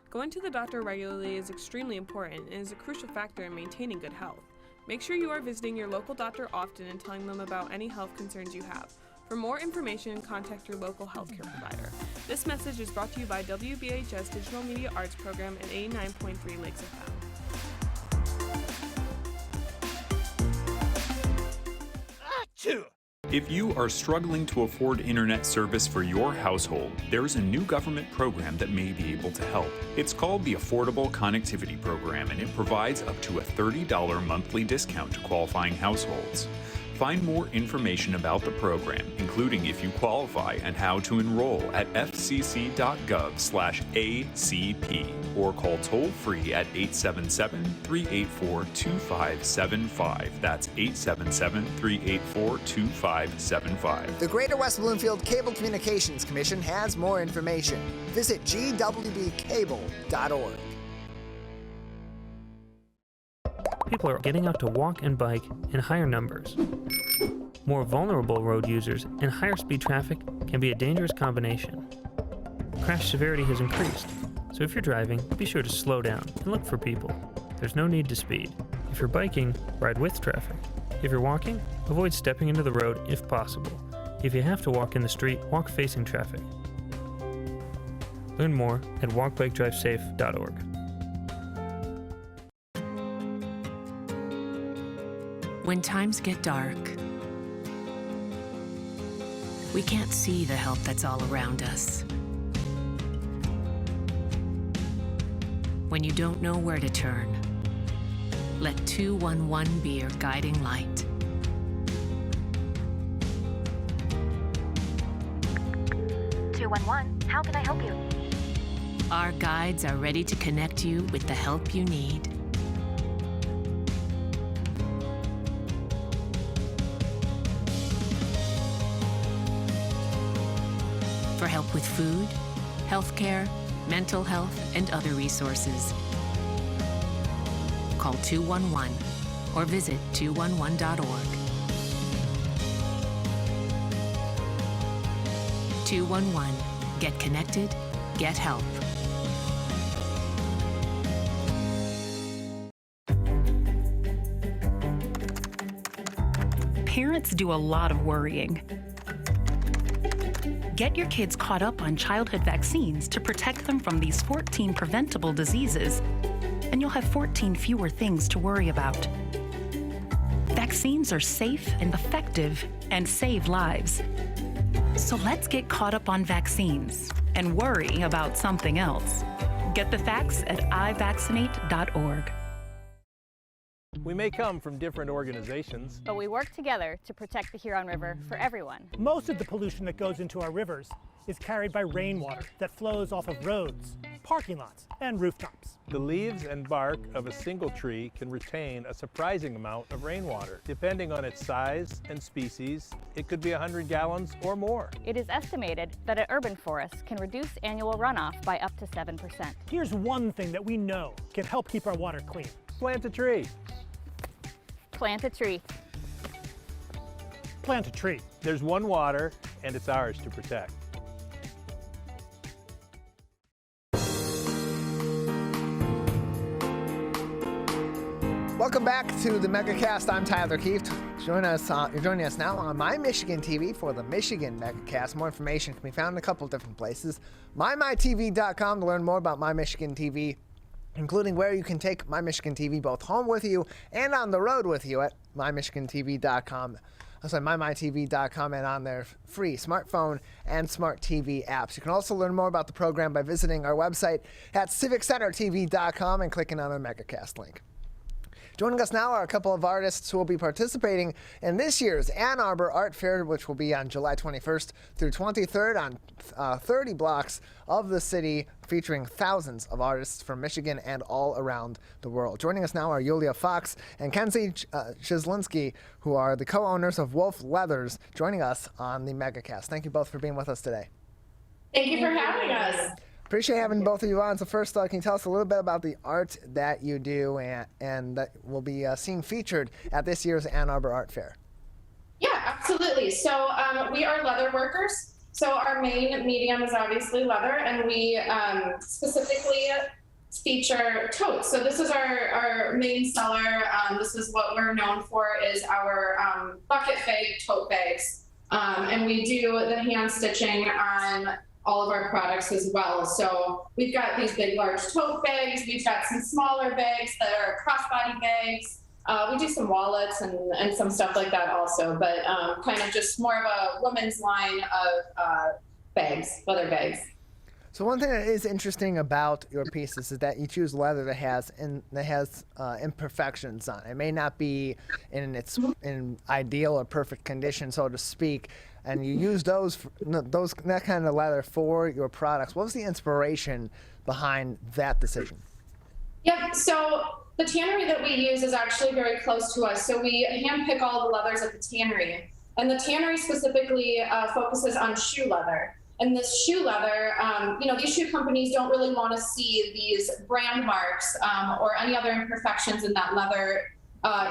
Going to the doctor regularly is extremely important and is a crucial factor in maintaining good health. Make sure you are visiting your local doctor often and telling them about any health concerns you have. For more information, contact your local healthcare provider. This message is brought to you by WBHS Digital Media Arts Program and 89.3 Lakes FM. If you are struggling to afford internet service for your household, there's a new government program that may be able to help. It's called the Affordable Connectivity Program, and it provides up to a $30 monthly discount to qualifying households. Find more information about the program, including if you qualify and how to enroll, at fcc.gov/ACP, or call toll-free at 877-384-2575. That's 877-384-2575. The Greater West Bloomfield Cable Communications Commission has more information. Visit gwbcable.org. People are getting out to walk and bike in higher numbers. More vulnerable road users and higher speed traffic can be a dangerous combination. Crash severity has increased, so if you're driving, be sure to slow down and look for people. There's no need to speed. If you're biking, ride with traffic. If you're walking, avoid stepping into the road if possible. If you have to walk in the street, walk facing traffic. Learn more at walkbikedrivesafe.org. When times get dark, we can't see the help that's all around us. When you don't know where to turn, let 211 be your guiding light. How can I help you? Our guides are ready to connect you with the help you need. For help with food, healthcare, mental health, and other resources. Call 211 or visit 211.org. 211. Get connected, get help. Parents do a lot of worrying. Get your kids caught up on childhood vaccines to protect them from these 14 preventable diseases, and you'll have 14 fewer things to worry about. vaccines are safe and effective and save lives. So let's get caught up on vaccines and worry about something else. Get the facts at ivaccinate.org. We may come from different organizations, But we work together to protect the Huron River for everyone. Most of the pollution that goes into our rivers is carried by rainwater that flows off of roads, parking lots, and rooftops. The leaves and bark of a single tree can retain a surprising amount of rainwater. Depending on its size and species, it could be 100 gallons or more. It is estimated that an urban forest can reduce annual runoff by up to 7%. Here's one thing that we know can help keep our water clean. Plant a tree. Plant a tree. Plant a tree. There's one water, and it's ours to protect. Welcome back to the Megacast. I'm Tyler Kieft. You're joining us now on My Michigan TV for the Michigan Megacast. More information can be found in a couple different places. MyMyTV.com to learn more about My Michigan TV, including where you can take My Michigan TV both home with you and on the road with you at MyMichiganTV.com. Also, MyMyTV.com and on their free smartphone and smart TV apps. You can also learn more about the program by visiting our website at CivicCenterTV.com and clicking on our Megacast link. Joining us now are a couple of artists who will be participating in this year's Ann Arbor Art Fair, which will be on July 21st through 23rd on 30 blocks of the city, featuring thousands of artists from Michigan and all around the world. Joining us now are Yuliya Fox and Kenzi Cieslinski, who are the co-owners of Wolf Leathers, joining us on the Megacast. Thank you both for being with us today. Thank you for having us. Appreciate having both of you on. So first, can you tell us a little bit about the art that you do and that will be seen featured at this year's Ann Arbor Art Fair? Yeah, absolutely. So we are leather workers. So our main medium is obviously leather, and we specifically feature totes. So this is our main seller. This is what we're known for, is our bucket bag tote bags. And we do the hand stitching on all of our products as well. So we've got these big, large tote bags. We've got some smaller bags that are crossbody bags. We do some wallets and some stuff like that also, but kind of just more of a women's line of bags, leather bags. So one thing that is interesting about your pieces is that you choose leather that has imperfections on it. It may not be in ideal or perfect condition, so to speak, and you use that kind of leather for your products. What was the inspiration behind that decision? Yep. So the tannery that we use is actually very close to us. So we handpick all the leathers at the tannery, and the tannery specifically focuses on shoe leather. And this shoe leather, these shoe companies don't really want to see these brand marks or any other imperfections in that leather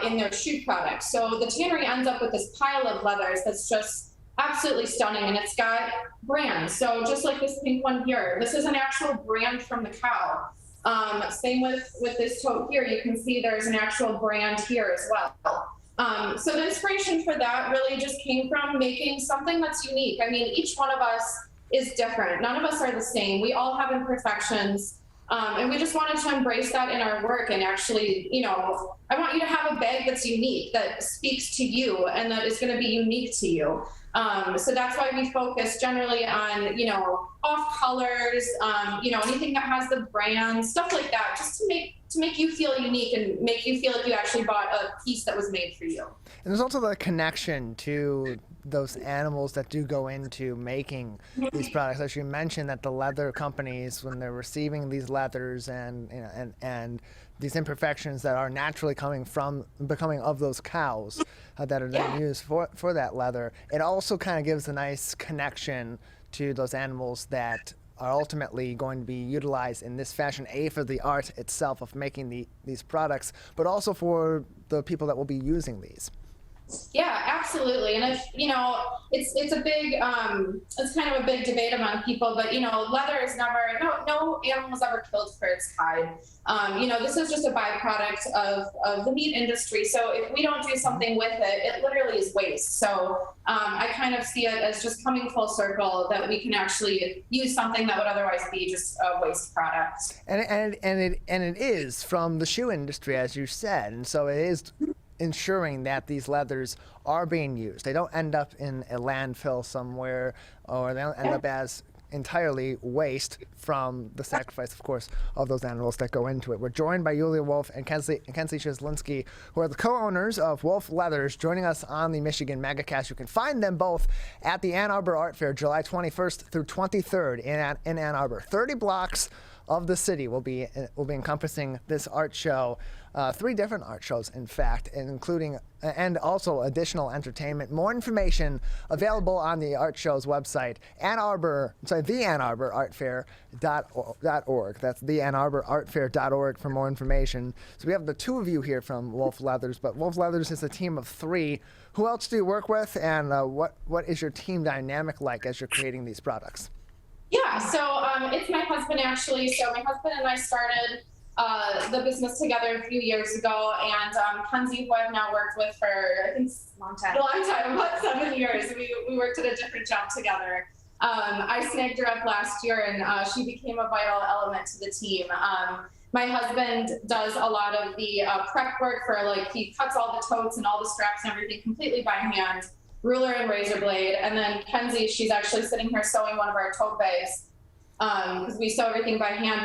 in their shoe products. So the tannery ends up with this pile of leathers that's just absolutely stunning, and it's got brands. So just like this pink one here, this is an actual brand from the cow. Same with this tote here. You can see there's an actual brand here as well. So the inspiration for that really just came from making something that's unique. I mean, each one of us is different. None of us are the same. We all have imperfections. And we just wanted to embrace that in our work and actually, I want you to have a bag that's unique, that speaks to you and that is going to be unique to you. So that's why we focus generally on, off colors, anything that has the brand, stuff like that, just to make you feel unique and make you feel like you actually bought a piece that was made for you. And there's also the connection to those animals that do go into making these products. As you mentioned, that the leather companies, when they're receiving these leathers and these imperfections that are naturally becoming of those cows that are then used for that leather, it also kind of gives a nice connection to those animals that are ultimately going to be utilized in this fashion, for the art itself of making these products, but also for the people that will be using these. Yeah, absolutely. And it's a big, it's kind of a big debate among people, but leather is no animal was ever killed for its hide. This is just a byproduct of the meat industry. So if we don't do something with it, it literally is waste. So I kind of see it as just coming full circle, that we can actually use something that would otherwise be just a waste product. And it is from the shoe industry, as you said, and so it is ensuring that these leathers are being used. They don't end up in a landfill somewhere, or they don't end up as entirely waste from the sacrifice, of course, of those animals that go into it. We're joined by Yuliya Wolf and Kenzi Cieslinski, who are the co-owners of Wolf Leathers, joining us on the Michigan Megacast. You can find them both at the Ann Arbor Art Fair, July 21st through 23rd in Ann Arbor. 30 blocks of the city will be encompassing this art show. 3 different art shows, in fact, including and also additional entertainment. More information available on the art show's website, the Ann Arbor Art Fair.org. That's the Ann Arbor Art Fair.org for more information. So we have the 2 of you here from Wolf Leathers, but Wolf Leathers is a team of 3. Who else do you work with, and what is your team dynamic like as you're creating these products? Yeah, so it's my husband, actually. So my husband and I started the business together a few years ago, and Kenzi, who I've now worked with for, I think, a long time, about 7 years. We worked at a different job together. I snagged her up last year, and she became a vital element to the team. My husband does a lot of the prep work for, like, he cuts all the totes and all the straps and everything completely by hand, ruler and razor blade. And then Kenzi, she's actually sitting here sewing one of our tote bags, because we sew everything by hand.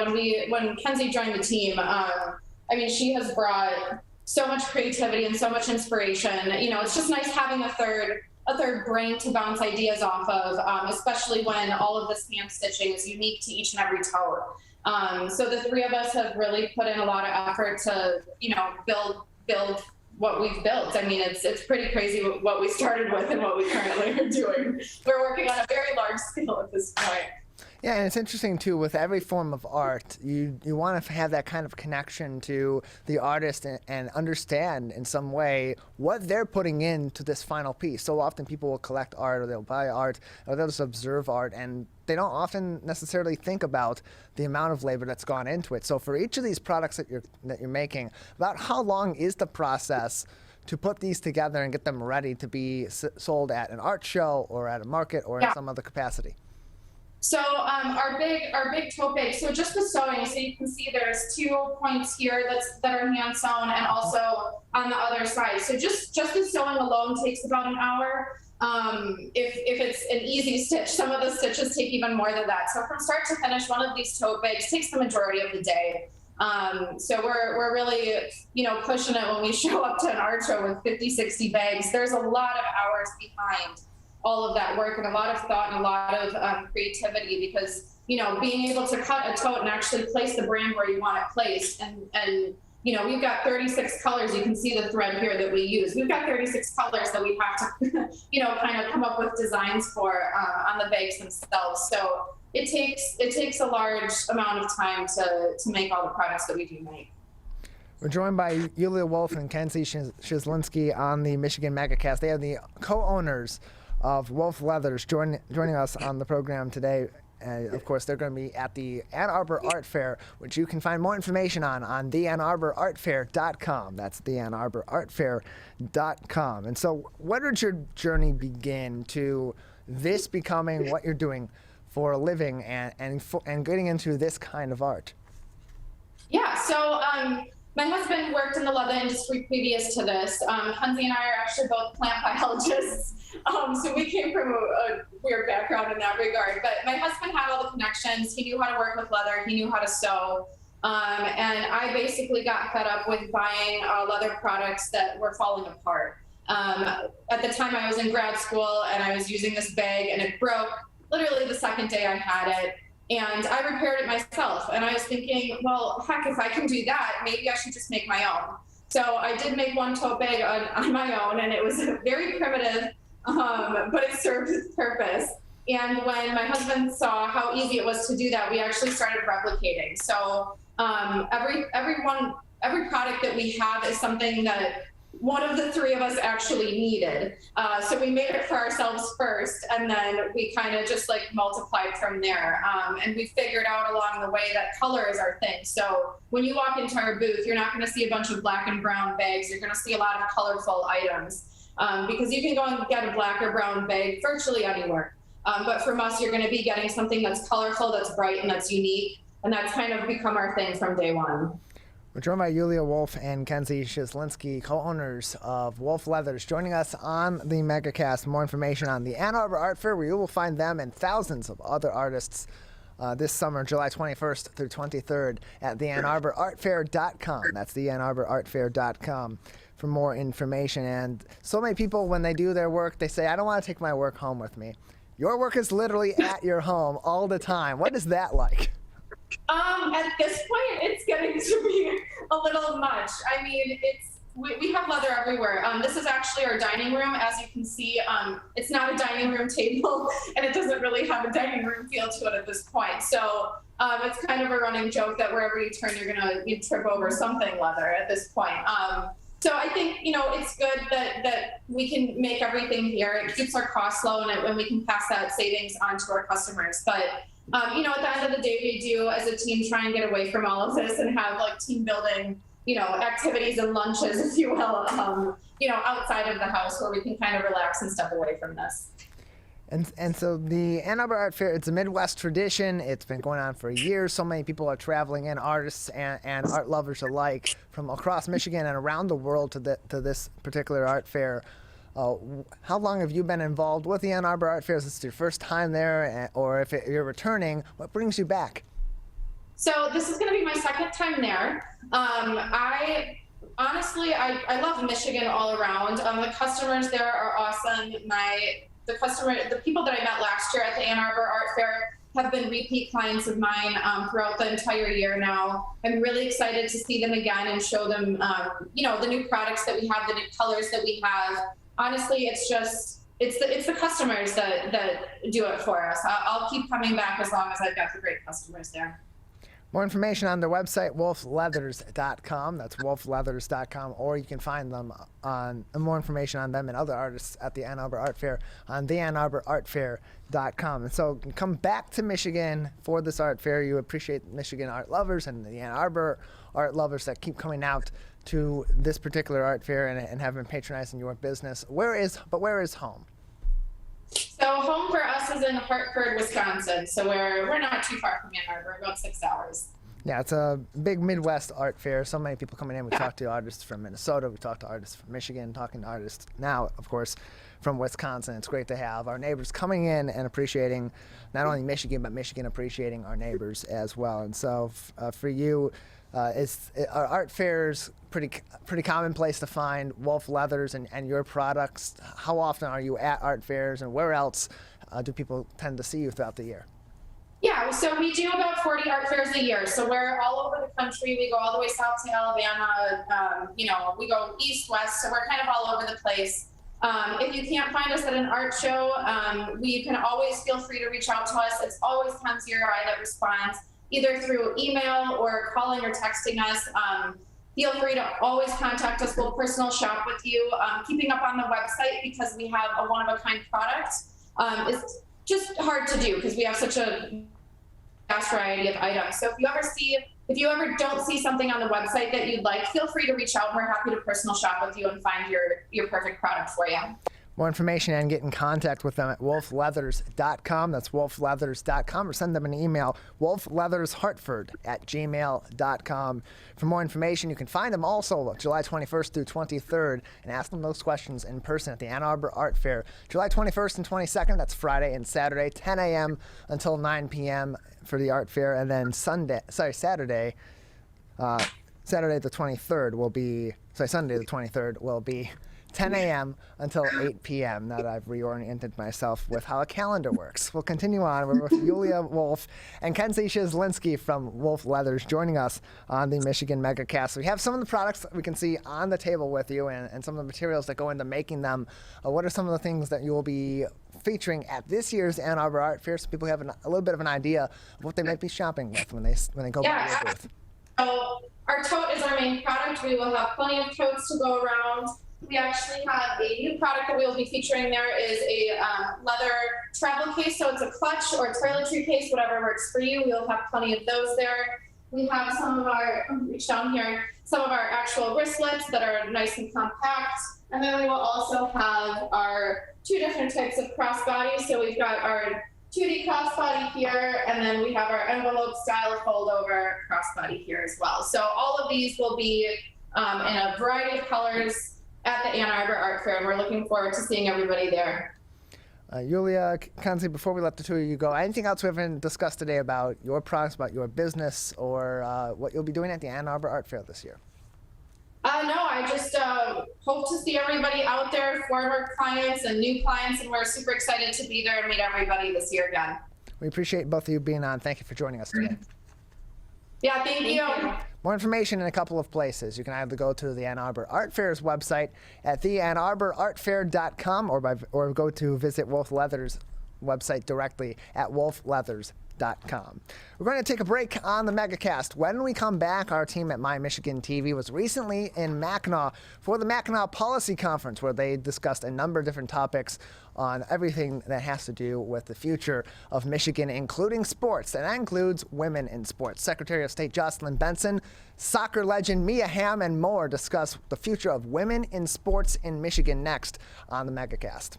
When Kenzi joined the team, I mean, she has brought so much creativity and so much inspiration. You know, it's just nice having a third brain to bounce ideas off of, especially when all of this hand stitching is unique to each and every tote. So the 3 of us have really put in a lot of effort to, you know, build what we've built. I mean, it's pretty crazy what we started with and what we currently are doing. We're working on a very large scale at this point. Yeah, and it's interesting too, with every form of art, you want to have that kind of connection to the artist and understand in some way what they're putting into this final piece. So often people will collect art, or they'll buy art, or they'll just observe art, and they don't often necessarily think about the amount of labor that's gone into it. So for each of these products that you're making, about how long is the process to put these together and get them ready to be sold at an art show or at a market or in some other capacity? So our big tote bag, so just the sewing, so you can see there's 2 points here that are hand sewn, and also on the other side. So just the sewing alone takes about an hour. If it's an easy stitch, some of the stitches take even more than that. So from start to finish, one of these tote bags takes the majority of the day. So we're really, you know, pushing it when we show up to an art show with 50, 60 bags. There's a lot of hours behind all of that work, and a lot of thought and a lot of creativity, because, you know, being able to cut a tote and actually place the brand where you want it placed, and you know, we've got 36 colors. You can see the thread here that we use. We've got 36 colors that we have to, you know, kind of come up with designs for on the bags themselves. So it takes a large amount of time to make all the products that we do make. We're joined by Yuliya Wolf and Kenzi Cieslinski on the Michigan Megacast. They are the co-owners of Wolf Leathers, joining us on the program today. Of course, they're going to be at the Ann Arbor Art Fair, which you can find more information on the Ann Arbor Art Fair.com. That's the Ann Arbor Art Fair.com. And so where did your journey begin to this becoming what you're doing for a living and getting into this kind of art? Yeah, so my husband worked in the leather industry previous to this. Kenzi and I are actually both plant biologists. So we came from a weird background in that regard. But my husband had all the connections. He knew how to work with leather. He knew how to sew. And I basically got fed up with buying leather products that were falling apart. At the time I was in grad school, and I was using this bag, and it broke literally the second day I had it. And I repaired it myself. And I was thinking, well, heck, if I can do that, maybe I should just make my own. So I did make one tote bag on my own, and it was very primitive, but it served its purpose. And when my husband saw how easy it was to do that, we actually started replicating. So every product that we have is something that one of the 3 of us actually needed. So we made it for ourselves first, and then we kind of just like multiplied from there. And we figured out along the way that color is our thing. So when you walk into our booth, you're not going to see a bunch of black and brown bags. You're going to see a lot of colorful items, because you can go and get a black or brown bag virtually anywhere. But from us, you're going to be getting something that's colorful, that's bright, and that's unique. And that's kind of become our thing from day one. We're joined by Yuliya Wolf and Kenzi Cieslinski, co-owners of Wolf Leathers, joining us on the Megacast. More information on the Ann Arbor Art Fair, where you will find them and thousands of other artists this summer, July 21st through 23rd at theannarborartfair.com. That's theannarborartfair.com for more information. And so many people, when they do their work, they say, I don't want to take my work home with me. Your work is literally at your home all the time. What is that like? At this point, it's getting to be a little much. I mean, we have leather everywhere. This is actually our dining room. As you can see, it's not a dining room table, and it doesn't really have a dining room feel to it at this point. So it's kind of a running joke that wherever you turn, you trip over something leather at this point. So I think, it's good that we can make everything here. It keeps our costs low, and we can pass that savings on to our customers. But at the end of the day, we do, as a team, try and get away from all of this and have team building, activities and lunches, if you will, outside of the house where we can kind of relax and step away from this. And so the Ann Arbor Art Fair, it's a Midwest tradition. It's been going on for years. So many people are traveling in, artists and art lovers alike, from across Michigan and around the world to this particular art fair. How long have you been involved with the Ann Arbor Art Fair? Is this your first time there, or if you're returning, what brings you back? So this is going to be my second time there. I love Michigan all around. The customers there are awesome. The people that I met last year at the Ann Arbor Art Fair have been repeat clients of mine throughout the entire year now. I'm really excited to see them again and show them, the new products that we have, the new colors that we have. Honestly, it's the customers that do it for us. I'll keep coming back as long as I've got the great customers there. More information on their website, wolfleathers.com. That's wolfleathers.com, or you can find them on more information on them and other artists at the Ann Arbor Art Fair on theannarborartfair.com. And so come back to Michigan for this art fair. You appreciate Michigan art lovers and the Ann Arbor art lovers that keep coming out to this particular art fair and have been patronizing your business. Where is home? So home for us is in Hartford, Wisconsin. So we're not too far from Ann Arbor, about 6 hours. Yeah, it's a big Midwest art fair. So many people coming in. We talked to artists from Minnesota. We talked to artists from Michigan, talking to artists now, of course, from Wisconsin. It's great to have our neighbors coming in and appreciating not only Michigan, but Michigan appreciating our neighbors as well. And so for you, are art fairs pretty commonplace to find Wolf Leathers and your products? How often are you at art fairs, and where else do people tend to see you throughout the year? Yeah, so we do about 40 art fairs a year. So we're all over the country. We go all the way south to Alabama. We go east, west. So we're kind of all over the place. If you can't find us at an art show, you can always feel free to reach out to us. It's always Kenzi or I that responds, either through email or calling or texting us. Feel free to always contact us. We'll personal shop with you. Keeping up on the website, because we have a one-of-a-kind product, is just hard to do because we have such a vast variety of items. So if you ever don't see something on the website that you'd like, feel free to reach out. We're happy to personal shop with you and find your perfect product for you. More information and get in contact with them at wolfleathers.com. That's wolfleathers.com, or send them an email, wolfleathershartford@gmail.com. For more information, you can find them also July 21st through 23rd and ask them those questions in person at the Ann Arbor Art Fair. July 21st and 22nd, that's Friday and Saturday, 10 a.m. until 9 p.m. for the art fair. And then Sunday the 23rd will be, Sunday the 23rd will be 10 a.m. until 8 p.m. Now that I've reoriented myself with how a calendar works. We'll continue on. We're with Yuliya Wolf and Kenzi Cieslinski from Wolf Leathers joining us on the Michigan Megacast. We have some of the products that we can see on the table with you and some of the materials that go into making them. What are some of the things that you will be featuring at this year's Ann Arbor Art Fair, so people have a little bit of an idea of what they might be shopping with when they go by your booth? So our tote is our main product. We will have plenty of totes to go around. We actually have a new product that we will be featuring. There is a leather travel case, so it's a clutch or toiletry case, whatever works for you. We'll have plenty of those there. We have some of our, reach down here, some of our actual wristlets that are nice and compact. And then we will also have our two different types of crossbodies. So we've got our 2D crossbody here, and then we have our envelope style fold over crossbody here as well. So all of these will be in a variety of colors at the Ann Arbor Art Fair, and we're looking forward to seeing everybody there. Yuliya, Kenzi, before we let the two of you go, anything else we haven't discussed today about your products, about your business, or what you'll be doing at the Ann Arbor Art Fair this year? No, I just hope to see everybody out there, former clients and new clients, and we're super excited to be there and meet everybody this year again. We appreciate both of you being on. Thank you for joining us today. Yeah, thank you. More information in a couple of places. You can either go to the Ann Arbor Art Fair's website at theannarborartfair.com or go to visit Wolf Leather's website directly at wolfleathers.com. We're going to take a break on the Megacast. When we come back, our team at My Michigan TV was recently in Mackinac for the Mackinac Policy Conference, where they discussed a number of different topics on everything that has to do with the future of Michigan, including sports, and that includes women in sports. Secretary of State Jocelyn Benson, soccer legend Mia Hamm, and more discuss the future of women in sports in Michigan next on the Megacast.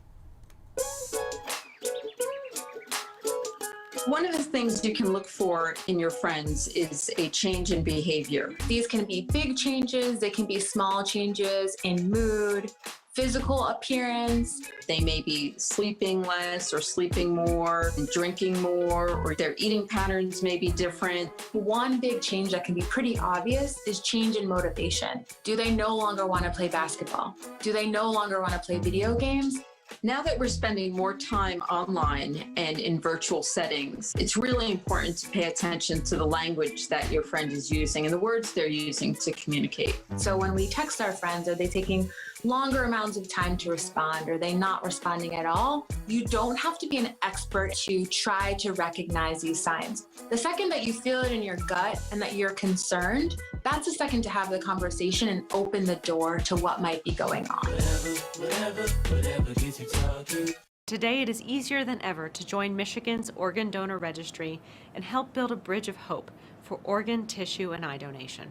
One of the things you can look for in your friends is a change in behavior. These can be big changes, they can be small changes in mood, physical appearance. They may be sleeping less or sleeping more, drinking more, or their eating patterns may be different. One big change that can be pretty obvious is change in motivation. Do they no longer want to play basketball? Do they no longer want to play video games? Now that we're spending more time online and in virtual settings, it's really important to pay attention to the language that your friend is using and the words they're using to communicate. So when we text our friends, are they taking longer amounts of time to respond? Are they not responding at all? You don't have to be an expert to try to recognize these signs. The second that you feel it in your gut and that you're concerned, that's the second to have the conversation and open the door to what might be going on. Whatever gets you talking. Today, it is easier than ever to join Michigan's Organ Donor Registry and help build a bridge of hope for organ, tissue, and eye donation.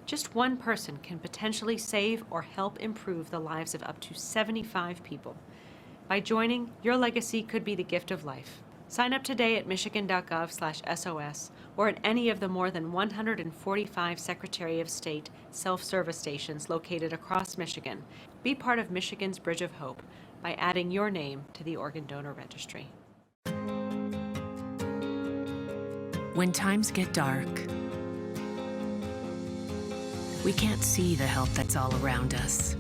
Just one person can potentially save or help improve the lives of up to 75 people. By joining, your legacy could be the gift of life. Sign up today at michigan.gov/SOS or at any of the more than 145 Secretary of State self-service stations located across Michigan. Be part of Michigan's Bridge of Hope by adding your name to the Organ Donor Registry. When times get dark, we can't see the help that's all around us.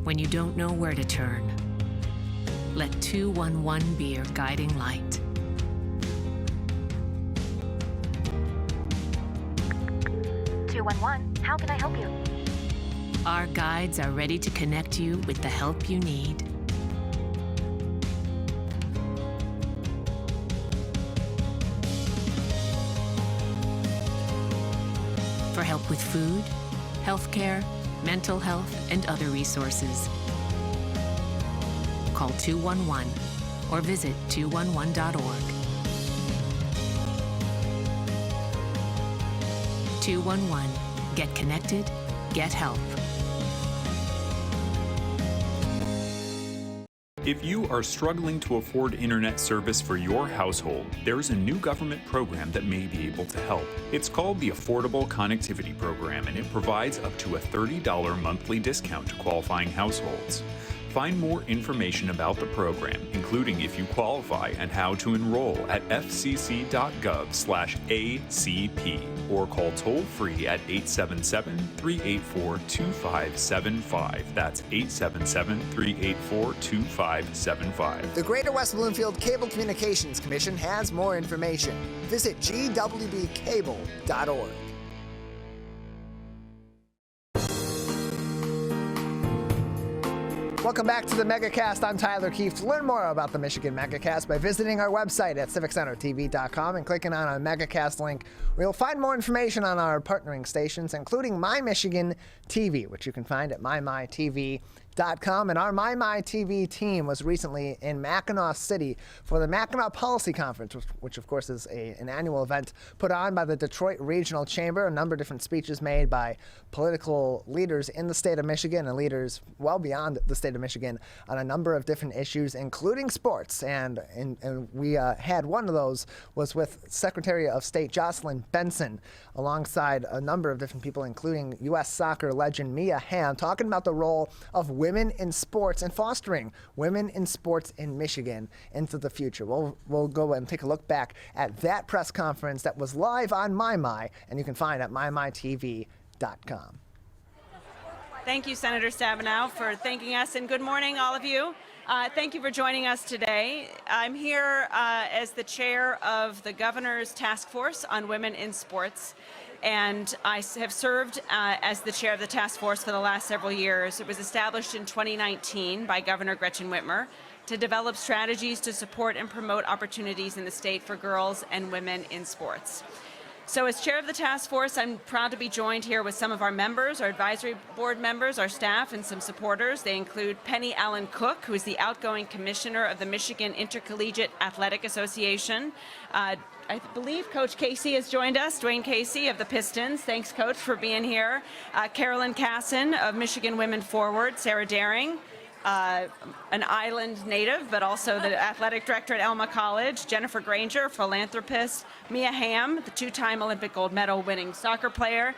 When you don't know where to turn, let 211 be your guiding light. How can I help you? Our guides are ready to connect you with the help you need. For help with food, healthcare, mental health, and other resources. Call 211 or visit 211.org. 211. Get connected, get help. If you are struggling to afford internet service for your household, there's a new government program that may be able to help. It's called the Affordable Connectivity Program, and it provides up to a $30 monthly discount to qualifying households. Find more information about the program, including if you qualify and how to enroll at fcc.gov/ACP or call toll-free at 877-384-2575. That's 877-384-2575. The Greater West Bloomfield Cable Communications Commission has more information. Visit gwbcable.org. Welcome back to the Megacast. I'm Tyler Kieft. Learn more about the Michigan Megacast by visiting our website at civiccentertv.com and clicking on our Megacast link, where you'll find more information on our partnering stations, including My Michigan TV, which you can find at mymytv.com. And our MyTV team was recently in Mackinac City for the Mackinac Policy Conference, which of course is an annual event put on by the Detroit Regional Chamber. A number of different speeches made by political leaders in the state of Michigan and leaders well beyond the state of Michigan on a number of different issues, including sports. And we had one of those was with Secretary of State Jocelyn Benson, alongside a number of different people, including U.S. soccer legend Mia Hamm, talking about the role of women in sports and fostering women in sports in Michigan into the future. We'll go and take a look back at that press conference that was live on MyMy, and you can find at mymytv.com. Thank you, Senator Stabenow, for thanking us, and good morning, all of you. Thank you for joining us today. I'm here as the chair of the Governor's Task Force on Women in Sports, and I have served as the chair of the task force for the last several years. It was established in 2019 by Governor Gretchen Whitmer to develop strategies to support and promote opportunities in the state for girls and women in sports. So as chair of the task force, I'm proud to be joined here with some of our members, our advisory board members, our staff, and some supporters. They include Penny Allen Cook, who is the outgoing commissioner of the Michigan Intercollegiate Athletic Association. I believe Coach Casey has joined us, Dwayne Casey of the Pistons. Thanks, Coach, for being here. Carolyn Casson of Michigan Women Forward, Sarah Daring, an island native, but also the athletic director at Elma College, Jennifer Granger, philanthropist, Mia Hamm, the two-time Olympic gold medal winning soccer player,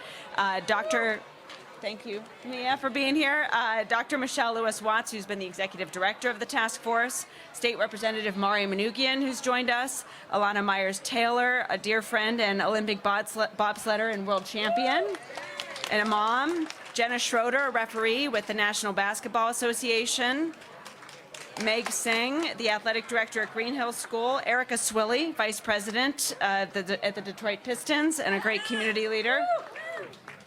thank you, Mia, for being here. Dr. Michelle Lewis-Watts, who's been the executive director of the task force. State Representative Mari Manoogian, who's joined us. Alana Myers-Taylor, a dear friend and Olympic bobsledder and world champion. And a mom. Jenna Schroeder, a referee with the National Basketball Association. Meg Singh, the athletic director at Green Hills School. Erica Swilley, vice president at the Detroit Pistons and a great community leader.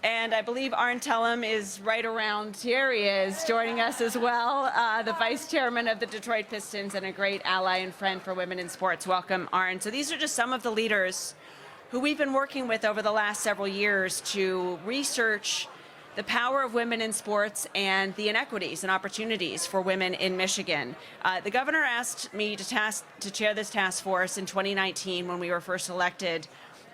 And I believe Arn Tellem is right around here. He is joining us as well, the vice chairman of the Detroit Pistons and a great ally and friend for women in sports. Welcome, Arn. So these are just some of the leaders who we've been working with over the last several years to research the power of women in sports and the inequities and opportunities for women in Michigan. The governor asked me to chair this task force in 2019 when we were first elected,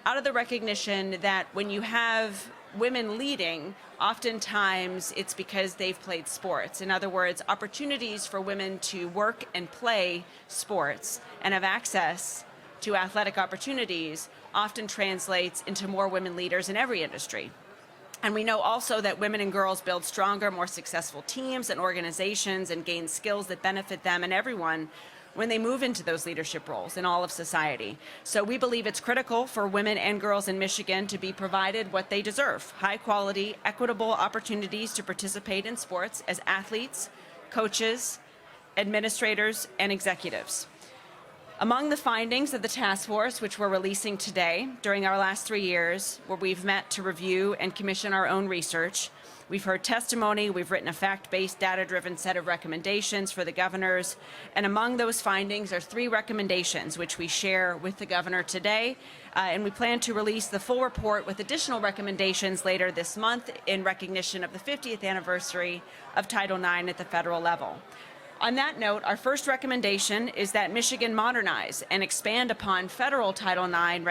out of the recognition that when you have women leading, oftentimes it's because they've played sports. In other words, opportunities for women to work and play sports and have access to athletic opportunities often translates into more women leaders in every industry. And we know also that women and girls build stronger, more successful teams and organizations and gain skills that benefit them and everyone when they move into those leadership roles in all of society. So we believe it's critical for women and girls in Michigan to be provided what they deserve: high quality, equitable opportunities to participate in sports as athletes, coaches, administrators, and executives. Among the findings of the task force, which we're releasing today, during our last 3 years, where we've met to review and commission our own research, we've heard testimony, we've written a fact-based, data-driven set of recommendations for the governors, and among those findings are 3 recommendations which we share with the governor today, and we plan to release the full report with additional recommendations later this month in recognition of the 50th anniversary of Title IX at the federal level. On that note, our first recommendation is that Michigan modernize and expand upon federal Title IX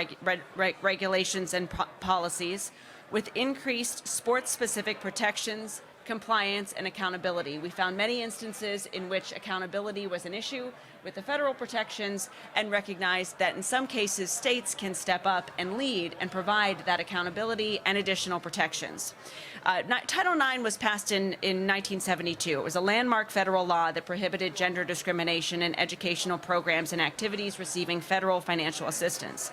regulations and policies with increased sports-specific protections, compliance, and accountability. We found many instances in which accountability was an issue with the federal protections and recognized that in some cases states can step up and lead and provide that accountability and additional protections. Title IX was passed in 1972. It was a landmark federal law that prohibited gender discrimination in educational programs and activities receiving federal financial assistance.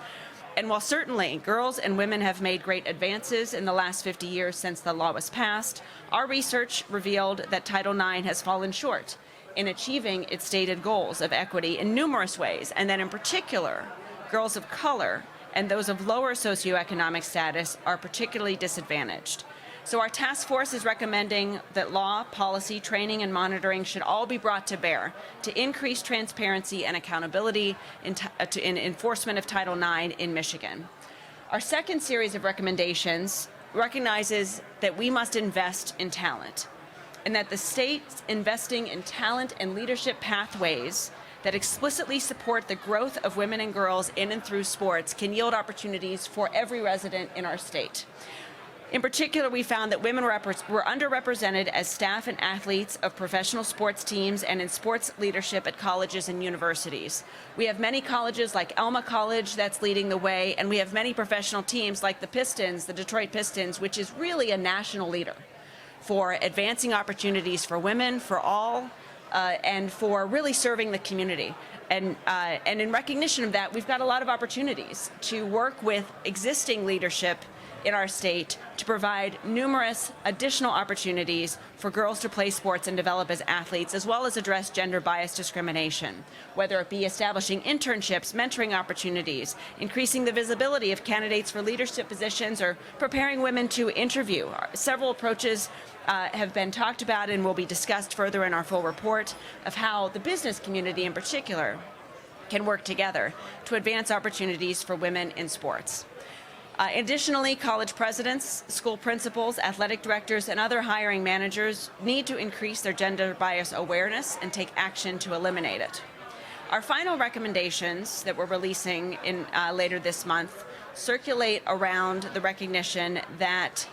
And while certainly girls and women have made great advances in the last 50 years since the law was passed, our research revealed that Title IX has fallen short in achieving its stated goals of equity in numerous ways, and that in particular, girls of color and those of lower socioeconomic status are particularly disadvantaged. So our task force is recommending that law, policy, training, and monitoring should all be brought to bear to increase transparency and accountability in enforcement of Title IX in Michigan. Our second series of recommendations recognizes that we must invest in talent. and that the state's investing in talent and leadership pathways that explicitly support the growth of women and girls in and through sports can yield opportunities for every resident in our state. In particular, we found that women were underrepresented as staff and athletes of professional sports teams and in sports leadership at colleges and universities. We have many colleges like Elma College that's leading the way, and we have many professional teams like the Pistons, the Detroit Pistons, which is really a national leader for advancing opportunities for women, for all, and for really serving the community. And in recognition of that, we've got a lot of opportunities to work with existing leadership in our state to provide numerous additional opportunities for girls to play sports and develop as athletes, as well as address gender bias discrimination, whether it be establishing internships, mentoring opportunities, increasing the visibility of candidates for leadership positions, or preparing women to interview. Several approaches have been talked about and will be discussed further in our full report of how the business community in particular can work together to advance opportunities for women in sports. Additionally, college presidents, school principals, athletic directors, and other hiring managers need to increase their gender bias awareness and take action to eliminate it. Our final recommendations that we're releasing later this month circulate around the recognition that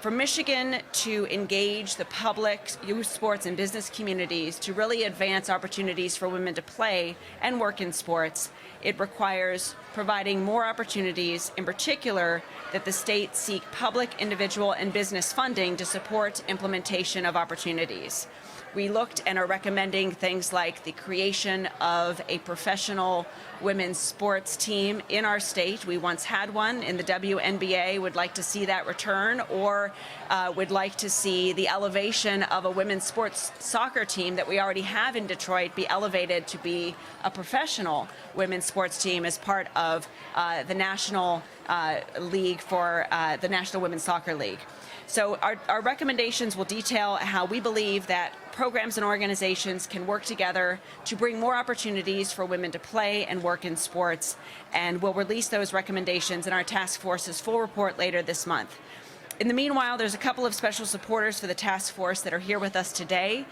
for Michigan to engage the public, youth sports, and business communities to really advance opportunities for women to play and work in sports, it requires providing more opportunities, in particular, that the state seek public, individual, and business funding to support implementation of opportunities. We looked and are recommending things like the creation of a professional women's sports team in our state. We once had one in the WNBA, would like to see that return, or would like to see the elevation of a women's sports soccer team that we already have in Detroit be elevated to be a professional women's sports team as part of the National League for the National Women's Soccer League. So our recommendations will detail how we believe that programs and organizations can work together to bring more opportunities for women to play and work in sports, and we'll release those recommendations in our task force's full report later this month. In the meanwhile, there's a couple of special supporters for the task force that are here with us today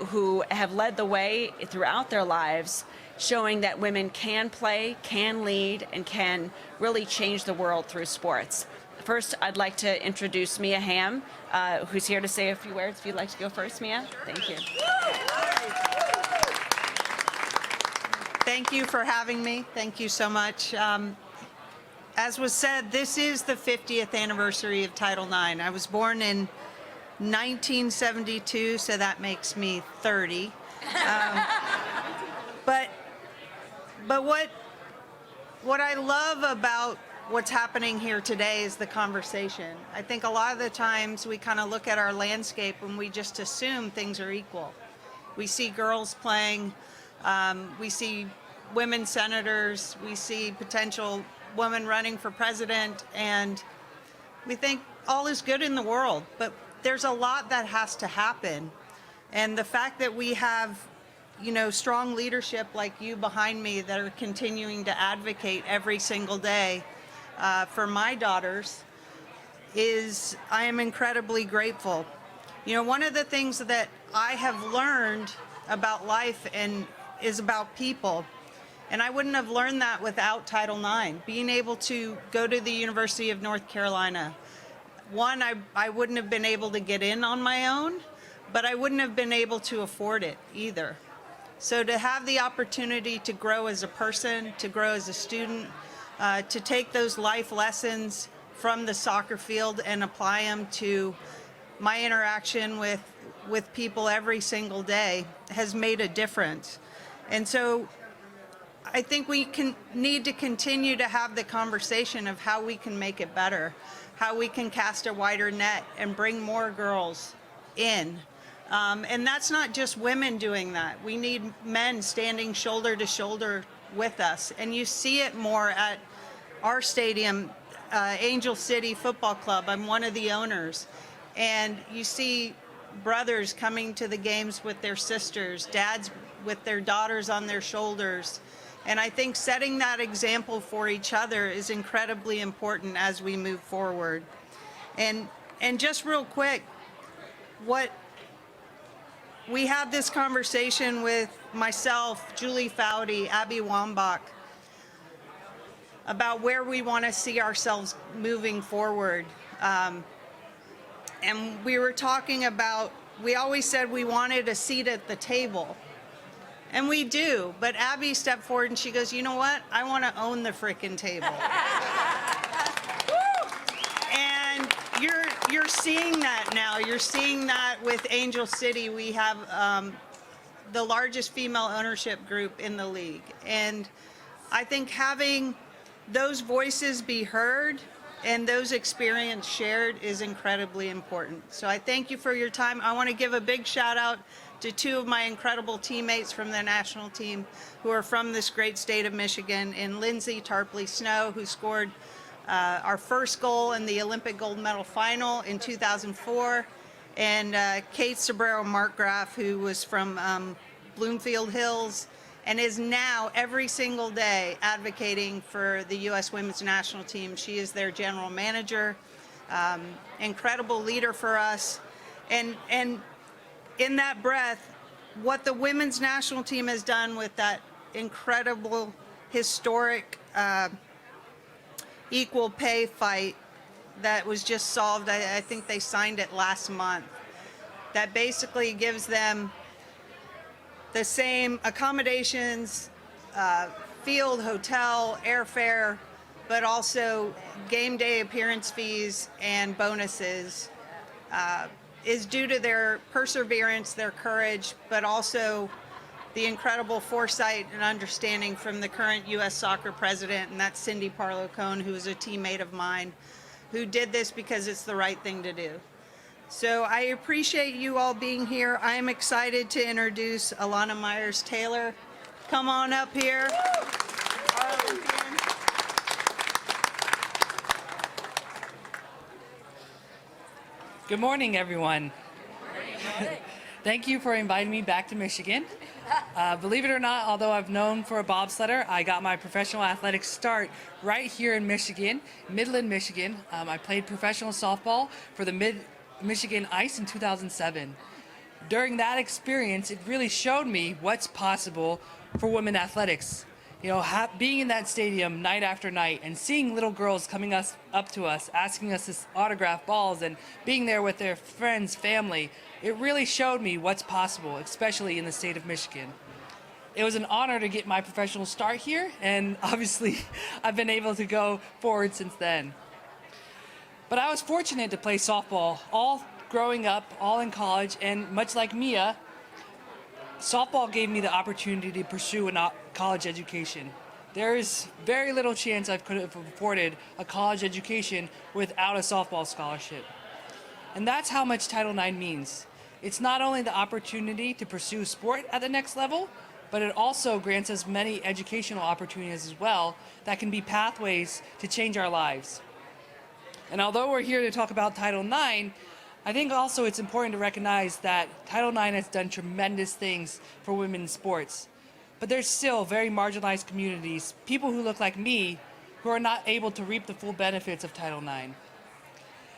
who have led the way throughout their lives, showing that women can play, can lead, and can really change the world through sports. First, I'd like to introduce Mia Hamm, who's here to say a few words. If you'd like to go first, Mia. Thank you. Thank you for having me. Thank you so much. As was said, this is the 50th anniversary of Title IX. I was born in 1972, so that makes me 30. But what I love about what's happening here today is the conversation. I think a lot of the times we kind of look at our landscape and we just assume things are equal. We see girls playing, we see women senators, we see potential women running for president, and we think all is good in the world, but there's a lot that has to happen. And the fact that we have, strong leadership like you behind me that are continuing to advocate every single day for my daughters I am incredibly grateful. One of the things that I have learned about life is about people. And I wouldn't have learned that without Title IX. Being able to go to the University of North Carolina. One, I wouldn't have been able to get in on my own, but I wouldn't have been able to afford it either. So to have the opportunity to grow as a person, to grow as a student, to take those life lessons from the soccer field and apply them to my interaction with people every single day has made a difference. And so I think we need to continue to have the conversation of how we can make it better, how we can cast a wider net and bring more girls in. And that's not just women doing that. We need men standing shoulder to shoulder with us. And you see it more at our stadium, Angel City Football Club. I'm one of the owners. And you see brothers coming to the games with their sisters, dads with their daughters on their shoulders. And I think setting that example for each other is incredibly important as we move forward. And just real quick, what we had this conversation with myself, Julie Foudy, Abby Wambach, about where we want to see ourselves moving forward. And we were talking about, we always said we wanted a seat at the table. And we do, but Abby stepped forward and she goes, you know what? I want to own the frickin' table. And you're seeing that now. You're seeing that with Angel City. We have the largest female ownership group in the league. And I think having those voices be heard and those experiences shared is incredibly important. So I thank you for your time. I want to give a big shout out to two of my incredible teammates from the national team who are from this great state of Michigan, and Lindsay Tarpley Snow, who scored our first goal in the Olympic gold medal final in 2004, and Kate Sobrero Markgraf, who was from Bloomfield Hills and is now every single day advocating for the U.S. women's national team. She is their general manager, incredible leader for us. And in that breath, what the women's national team has done with that incredible, historic equal pay fight that was just solved, I think they signed it last month, that basically gives them the same accommodations, field, hotel, airfare, but also game day appearance fees and bonuses, is due to their perseverance, their courage, but also the incredible foresight and understanding from the current U.S. soccer president, and that's Cindy Parlow-Cone, who is a teammate of mine, who did this because it's the right thing to do. So I appreciate you all being here. I am excited to introduce Alana Myers-Taylor. Come on up here. Good morning, everyone. Thank you for inviting me back to Michigan. Believe it or not, although I've known for a bobsledder, I got my professional athletics start right here in Michigan, Midland, Michigan. I played professional softball for the Mid-Michigan Ice in 2007. During that experience, it really showed me what's possible for women athletics. You know, being in that stadium night after night and seeing little girls coming up to us, asking us to autograph balls and being there with their friends, family, it really showed me what's possible, especially in the state of Michigan. It was an honor to get my professional start here, and obviously I've been able to go forward since then. But I was fortunate to play softball all growing up, all in college, and much like Mia, softball gave me the opportunity to pursue a college education. There is very little chance I could have afforded a college education without a softball scholarship. And that's how much Title IX means. It's not only the opportunity to pursue sport at the next level, but it also grants us many educational opportunities as well that can be pathways to change our lives. And although we're here to talk about Title IX, I think also it's important to recognize that Title IX has done tremendous things for women in sports. But there's still very marginalized communities, people who look like me, who are not able to reap the full benefits of Title IX.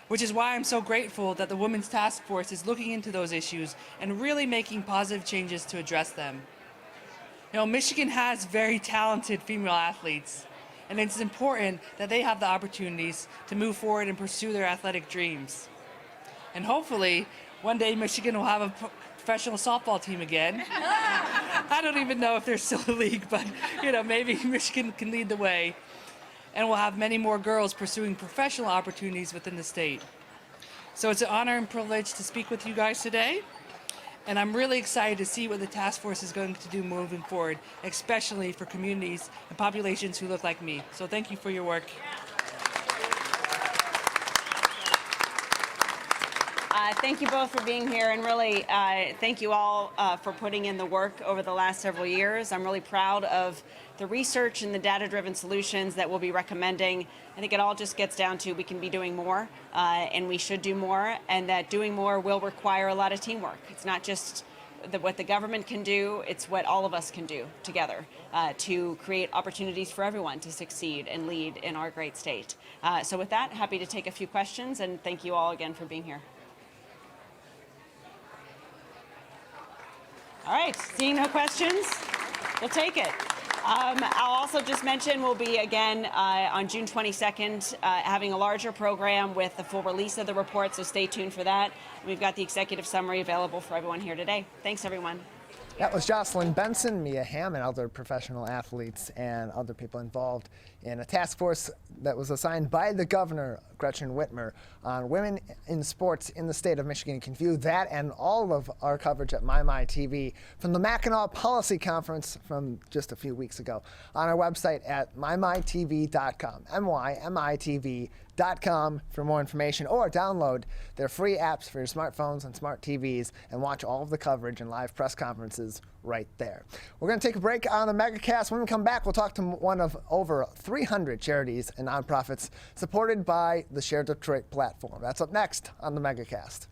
Which is why I'm so grateful that the Women's Task Force is looking into those issues and really making positive changes to address them. You know, Michigan has very talented female athletes, and it's important that they have the opportunities to move forward and pursue their athletic dreams. And hopefully, one day Michigan will have a professional softball team again. I don't even know if there's still a league, but you know, maybe Michigan can lead the way. And we'll have many more girls pursuing professional opportunities within the state. So it's an honor and privilege to speak with you guys today. And I'm really excited to see what the task force is going to do moving forward, especially for communities and populations who look like me. So thank you for your work. Thank you both for being here, and really thank you all for putting in the work over the last several years. I'm really proud of the research and the data-driven solutions that we'll be recommending. I think it all just gets down to we can be doing more, and we should do more, and that doing more will require a lot of teamwork. It's not just what the government can do, it's what all of us can do together to create opportunities for everyone to succeed and lead in our great state. So with that, happy to take a few questions, and thank you all again for being here. All right, seeing no questions, we'll take it. I'll also just mention we'll be again on June 22nd having a larger program with the full release of the report, so stay tuned for that. We've got the executive summary available for everyone here today. Thanks, everyone. That was Jocelyn Benson, Mia Hamm, and other professional athletes and other people involved in a task force that was assigned by the governor, Gretchen Whitmer, on women in sports in the state of Michigan. You can view that and all of our coverage at MyMyTV from the Mackinac Policy Conference from just a few weeks ago on our website at mymytv.com, MYMITV.com for more information, or download their free apps for your smartphones and smart TVs and watch all of the coverage and live press conferences right there. We're going to take a break on the Megacast. When we come back, we'll talk to one of over 300 charities and nonprofits supported by the Share Detroit platform. That's up next on the Megacast.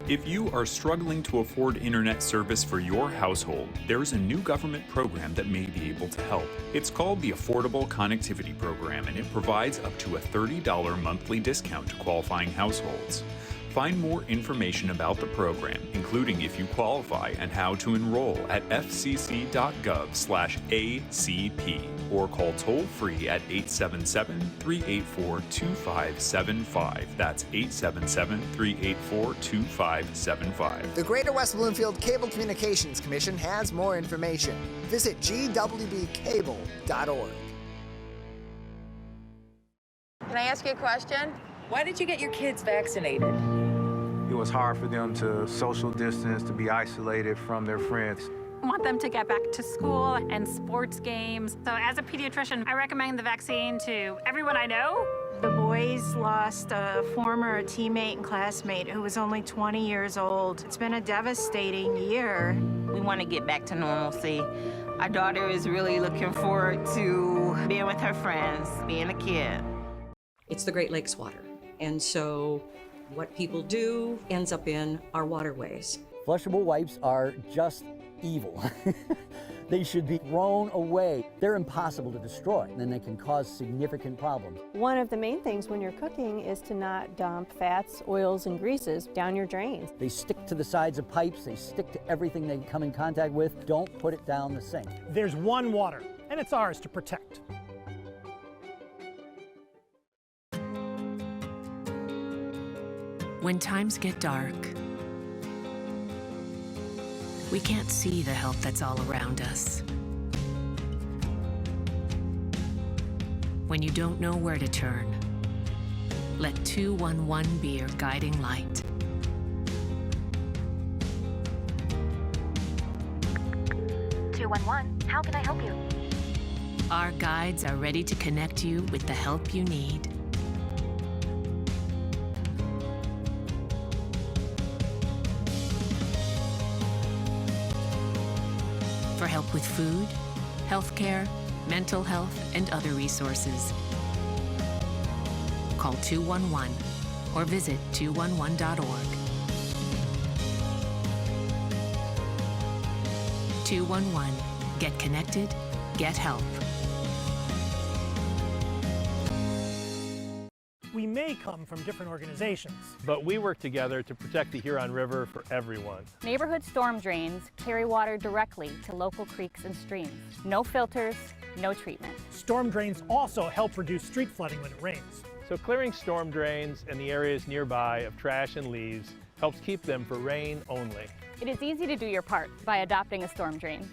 If you are struggling to afford internet service for your household, there's a new government program that may be able to help. It's called the Affordable Connectivity Program, and it provides up to a $30 monthly discount to qualifying households. Find more information about the program, including if you qualify and how to enroll, at fcc.gov/ACP, or call toll-free at 877-384-2575. That's 877-384-2575. The Greater West Bloomfield Cable Communications Commission has more information. Visit gwbcable.org. Can I ask you a question? Why did you get your kids vaccinated? It was hard for them to social distance, to be isolated from their friends. I want them to get back to school and sports games. So as a pediatrician, I recommend the vaccine to everyone I know. The boys lost a former teammate and classmate who was only 20 years old. It's been a devastating year. We want to get back to normalcy. Our daughter is really looking forward to being with her friends, being a kid. It's the Great Lakes water. And so what people do ends up in our waterways. Flushable wipes are just evil. They should be thrown away. They're impossible to destroy, and they can cause significant problems. One of the main things when you're cooking is to not dump fats, oils, and greases down your drains. They stick to the sides of pipes. They stick to everything they come in contact with. Don't put it down the sink. There's one water, and it's ours to protect. When times get dark, we can't see the help that's all around us. When you don't know where to turn, let 211 be your guiding light. How can I help you? Our guides are ready to connect you with the help you need. For help with food, healthcare, mental health, and other resources. Call 211 or visit 211.org. 211. Get connected, get help. We may come from different organizations, but we work together to protect the Huron River for everyone. Neighborhood storm drains carry water directly to local creeks and streams. No filters, no treatment. Storm drains also help reduce street flooding when it rains. So clearing storm drains and the areas nearby of trash and leaves helps keep them for rain only. It is easy to do your part by adopting a storm drain.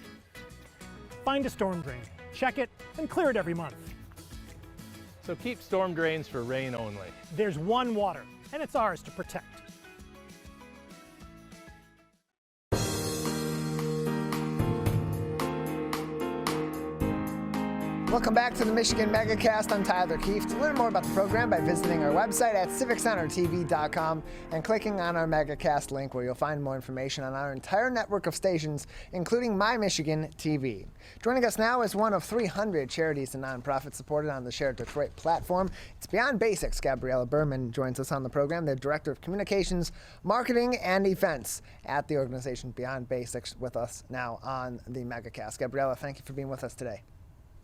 Find a storm drain, check it, and clear it every month. So keep storm drains for rain only. There's one water, and it's ours to protect. Welcome back to the Michigan Megacast. I'm Tyler Kieft. Learn more about the program by visiting our website at civiccentertv.com and clicking on our Megacast link, where you'll find more information on our entire network of stations, including My Michigan TV. Joining us now is one of 300 charities and nonprofits supported on the Share Detroit platform. It's Beyond Basics. Gabriella Burman joins us on the program. They're Director of Communications, Marketing, and Events at the organization Beyond Basics, with us now on the Megacast. Gabriella, thank you for being with us today.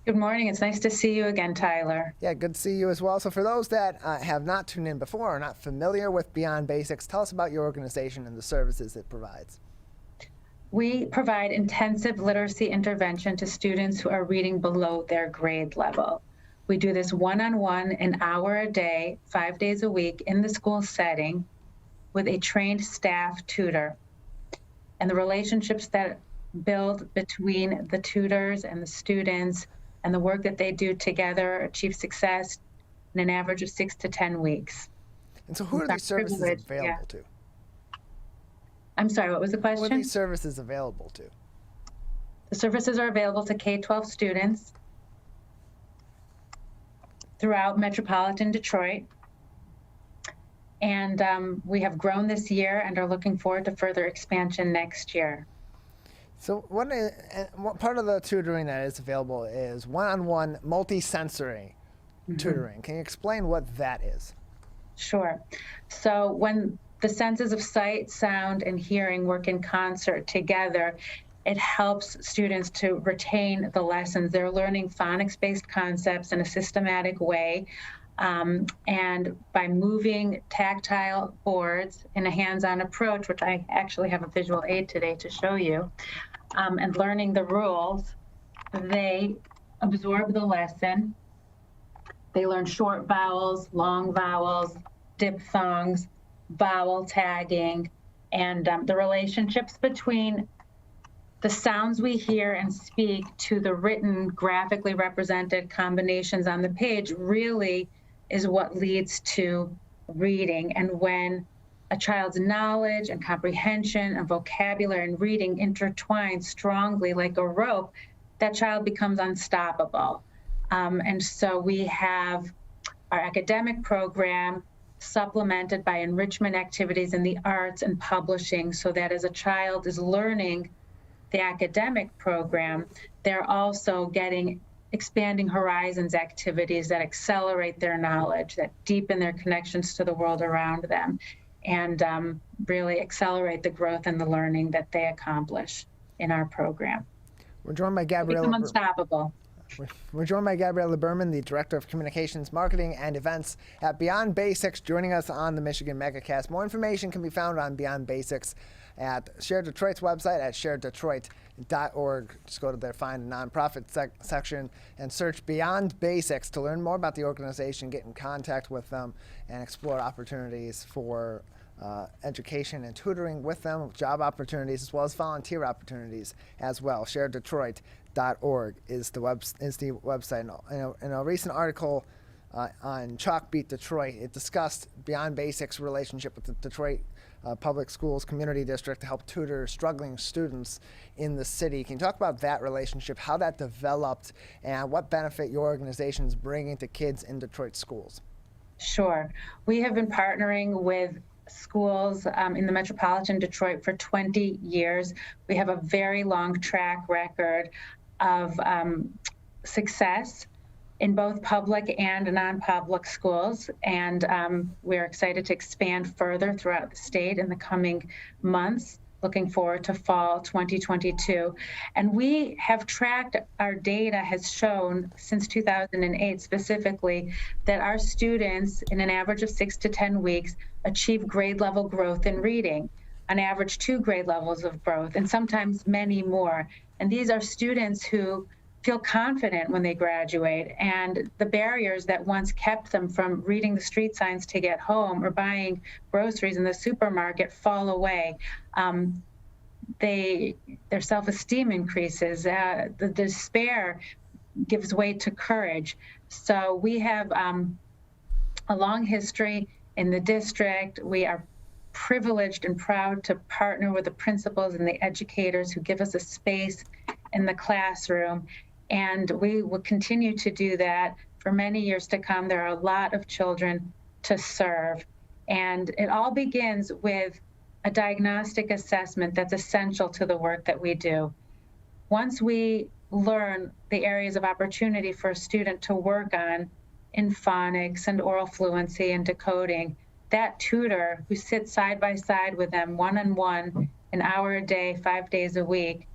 Good morning. It's nice to see you again, Tyler. Yeah, good to see you as well. So for those that have not tuned in before or not familiar with Beyond Basics, tell us about your organization and the services it provides. We provide intensive literacy intervention to students who are reading below their grade level. We do this one-on-one, an hour a day, 5 days a week in the school setting with a trained staff tutor. And the relationships that build between the tutors and the students and the work that they do together achieve success in an average of 6 to 10 weeks. And so who are these services available to? I'm sorry, what was the question? What are these services available to? The services are available to K-12 students throughout metropolitan Detroit. And we have grown this year and are looking forward to further expansion next year. So what part of the tutoring that is available is one-on-one multi-sensory tutoring. Can you explain what that is? Sure. So when the senses of sight, sound, and hearing work in concert together, it helps students to retain the lessons. They're learning phonics-based concepts in a systematic way. And by moving tactile boards in a hands-on approach, which I actually have a visual aid today to show you, and learning the rules, they absorb the lesson. They learn short vowels, long vowels, diphthongs, vowel tagging, and the relationships between the sounds we hear and speak to the written, graphically represented combinations on the page really is what leads to reading. And when a child's knowledge and comprehension and vocabulary and reading intertwine strongly like a rope, that child becomes unstoppable. And so we have our academic program supplemented by enrichment activities in the arts and publishing, so that as a child is learning the academic program, they're also getting expanding horizons activities that accelerate their knowledge, that deepen their connections to the world around them, and really accelerate the growth and the learning that they accomplish in our program. We're joined by Gabriella. Become unstoppable. We're joined by Gabriella Burman, the Director of Communications, Marketing, and Events at Beyond Basics, joining us on the Michigan Megacast. More information can be found on Beyond Basics at Share Detroit's website at sharedetroit.org. Just go to there, find the nonprofit section, and search Beyond Basics to learn more about the organization, get in contact with them, and explore opportunities for education and tutoring with them, job opportunities, as well as volunteer opportunities as well. ShareDetroit.org is the website. In a recent article on Chalkbeat Detroit, it discussed Beyond Basics' relationship with the Detroit Public Schools Community District to help tutor struggling students in the city. Can you talk about that relationship, how that developed, and what benefit your organization is bringing to kids in Detroit schools? Sure. We have been partnering with schools in the metropolitan Detroit for 20 years. We have a very long track record of success in both public and non-public schools, and we're excited to expand further throughout the state in the coming months. Looking forward to fall 2022. And we have tracked, our data has shown since 2008 specifically, that our students in an average of 6 to 10 weeks achieve grade level growth in reading, on average 2 grade levels of growth, and sometimes many more. And these are students who feel confident when they graduate, and the barriers that once kept them from reading the street signs to get home or buying groceries in the supermarket fall away. Their self-esteem increases, the despair gives way to courage. So we have a long history in the district. We are privileged and proud to partner with the principals and the educators who give us a space in the classroom. And we will continue to do that for many years to come. There are a lot of children to serve. And it all begins with a diagnostic assessment that's essential to the work that we do. Once we learn the areas of opportunity for a student to work on in phonics and oral fluency and decoding, that tutor who sits side by side with them one-on-one, an hour a day, 5 days a week,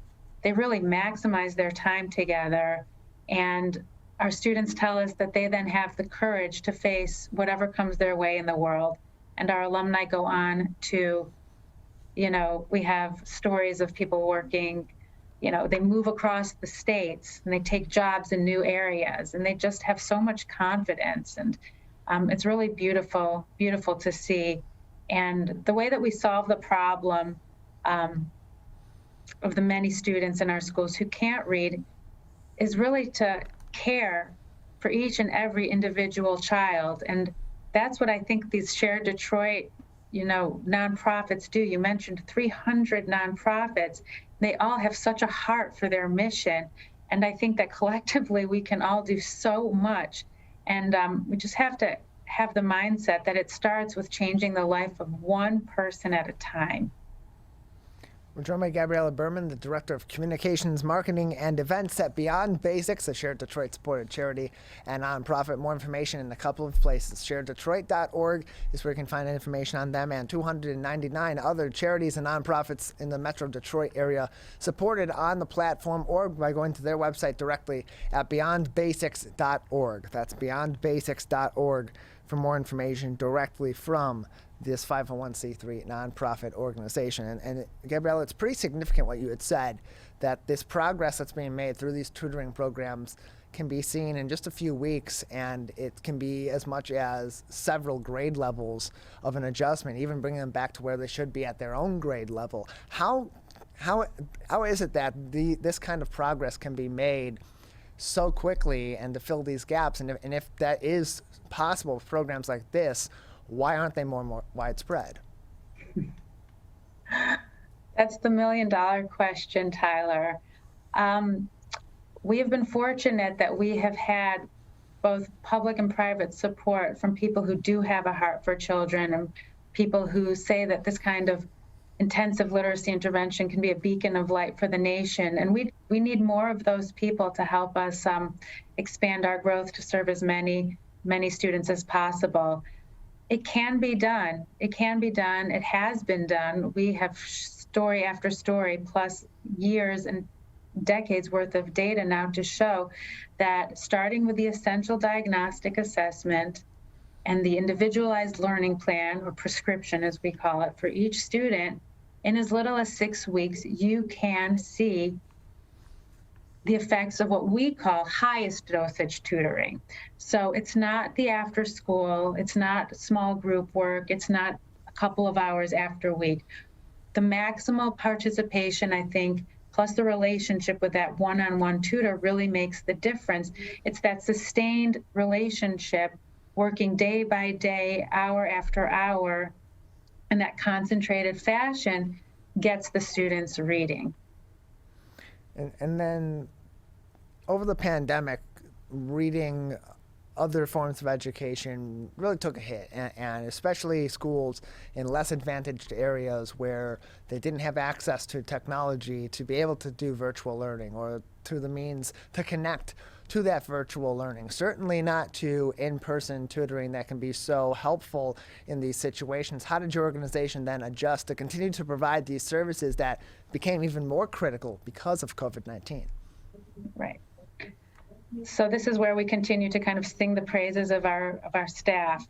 they really maximize their time together. And our students tell us that they then have the courage to face whatever comes their way in the world. And our alumni go on to we have stories of people working, they move across the states and they take jobs in new areas, and they just have so much confidence. And it's really beautiful to see. And the way that we solve the problem of the many students in our schools who can't read is really to care for each and every individual child. And that's what I think these Shared Detroit, nonprofits do. You mentioned 300 nonprofits. They all have such a heart for their mission. And I think that collectively we can all do so much. And we just have to have the mindset that it starts with changing the life of one person at a time. We're joined by Gabriella Burman, the Director of Communications, Marketing, and Events at Beyond Basics, a Shared Detroit supported charity and nonprofit. More information in a couple of places. SharedDetroit.org is where you can find information on them and 299 other charities and nonprofits in the Metro Detroit area supported on the platform, or by going to their website directly at beyondbasics.org. That's beyondbasics.org for more information directly from this 501c3 nonprofit organization. And Gabriella, it's pretty significant what you had said, that this progress that's being made through these tutoring programs can be seen in just a few weeks, and it can be as much as several grade levels of an adjustment, even bringing them back to where they should be at their own grade level. How is it that this kind of progress can be made so quickly and to fill these gaps? And if that is possible with programs like this, why aren't they more widespread? That's the million-dollar question, Tyler. We have been fortunate that we have had both public and private support from people who do have a heart for children, and people who say that this kind of intensive literacy intervention can be a beacon of light for the nation. And we need more of those people to help us expand our growth to serve as many students as possible. It can be done. It can be done. It has been done. We have story after story, plus years and decades worth of data now to show that starting with the essential diagnostic assessment and the individualized learning plan, or prescription as we call it, for each student, in as little as 6 weeks, you can see the effects of what we call highest dosage tutoring. So it's not the after school, it's not small group work, it's not a couple of hours after week. The maximal participation, I think, plus the relationship with that one-on-one tutor really makes the difference. It's that sustained relationship, working day by day, hour after hour, in that concentrated fashion, gets the students reading. And then over the pandemic, reading other forms of education really took a hit, and especially schools in less advantaged areas where they didn't have access to technology to be able to do virtual learning or to the means to connect to that virtual learning. Certainly not to in-person tutoring that can be so helpful in these situations. How did your organization then adjust to continue to provide these services that became even more critical because of COVID-19? Right. So this is where we continue to kind of sing the praises of our staff,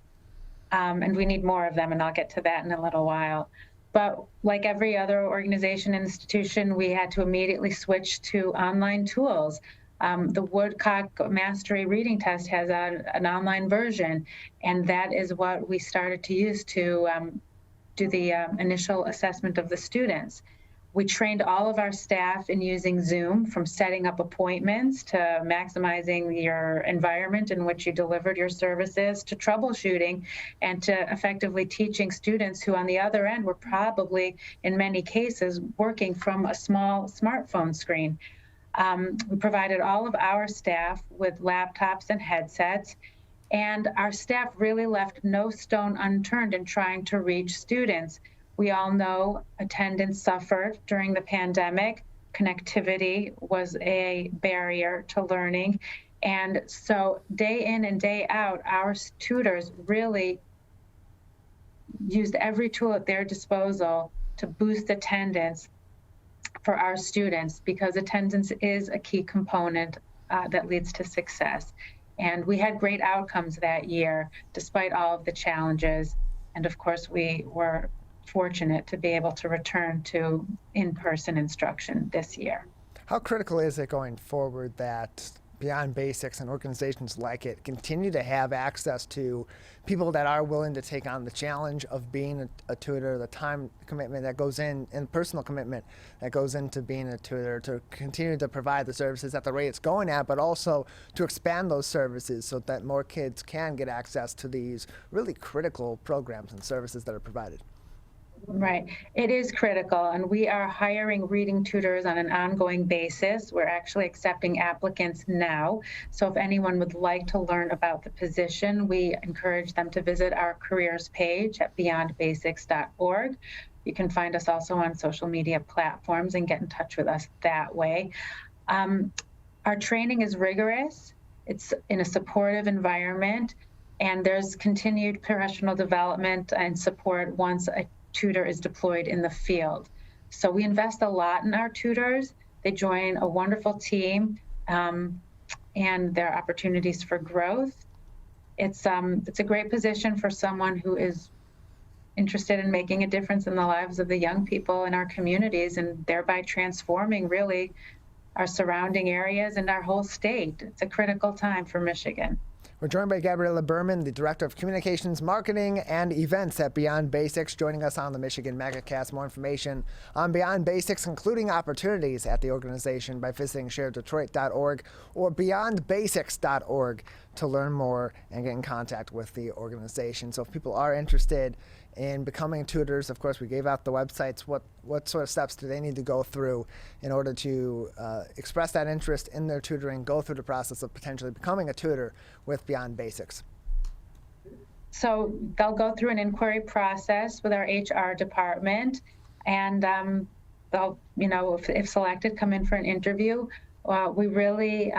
and we need more of them, and I'll get to that in a little while. But like every other organization and institution, we had to immediately switch to online tools. The Woodcock Mastery Reading Test has an online version, and that is what we started to use to do the initial assessment of the students. We trained all of our staff in using Zoom, from setting up appointments to maximizing your environment in which you delivered your services, to troubleshooting, and to effectively teaching students who on the other end were probably, in many cases, working from a small smartphone screen. We provided all of our staff with laptops and headsets, and our staff really left no stone unturned in trying to reach students. We all know attendance suffered during the pandemic. Connectivity was a barrier to learning. And so day in and day out, our tutors really used every tool at their disposal to boost attendance for our students, because attendance is a key component that leads to success. And we had great outcomes that year, despite all of the challenges. And of course, we were fortunate to be able to return to in-person instruction this year. How critical is it going forward that Beyond Basics and organizations like it continue to have access to people that are willing to take on the challenge of being a tutor, the time commitment that goes in, and personal commitment that goes into being a tutor, to continue to provide the services at the rate it's going at, but also to expand those services so that more kids can get access to these really critical programs and services that are provided? Right. It is critical, and we are hiring reading tutors on an ongoing basis. We're actually accepting applicants now. So if anyone would like to learn about the position, we encourage them to visit our careers page at beyondbasics.org. You can find us also on social media platforms and get in touch with us that way. Our training is rigorous. It's in a supportive environment, and there's continued professional development and support once a tutor is deployed in the field. So we invest a lot in our tutors. They join a wonderful team, and there are opportunities for growth. It's a great position for someone who is interested in making a difference in the lives of the young people in our communities, and thereby transforming really our surrounding areas and our whole state. It's a critical time for Michigan. We're joined by Gabriella Burman, the Director of Communications, Marketing, and Events at Beyond Basics, joining us on the Michigan Megacast. More information on Beyond Basics, including opportunities at the organization, by visiting sharedetroit.org or beyondbasics.org to learn more and get in contact with the organization. So if people are interested in becoming tutors, of course, we gave out the websites. What sort of steps do they need to go through in order to express that interest in their tutoring, go through the process of potentially becoming a tutor with Beyond Basics? So they'll go through an inquiry process with our HR department, and they'll, if selected, come in for an interview. We really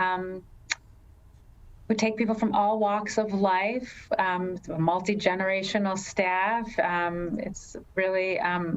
we take people from all walks of life. It's a multi-generational staff. It's really a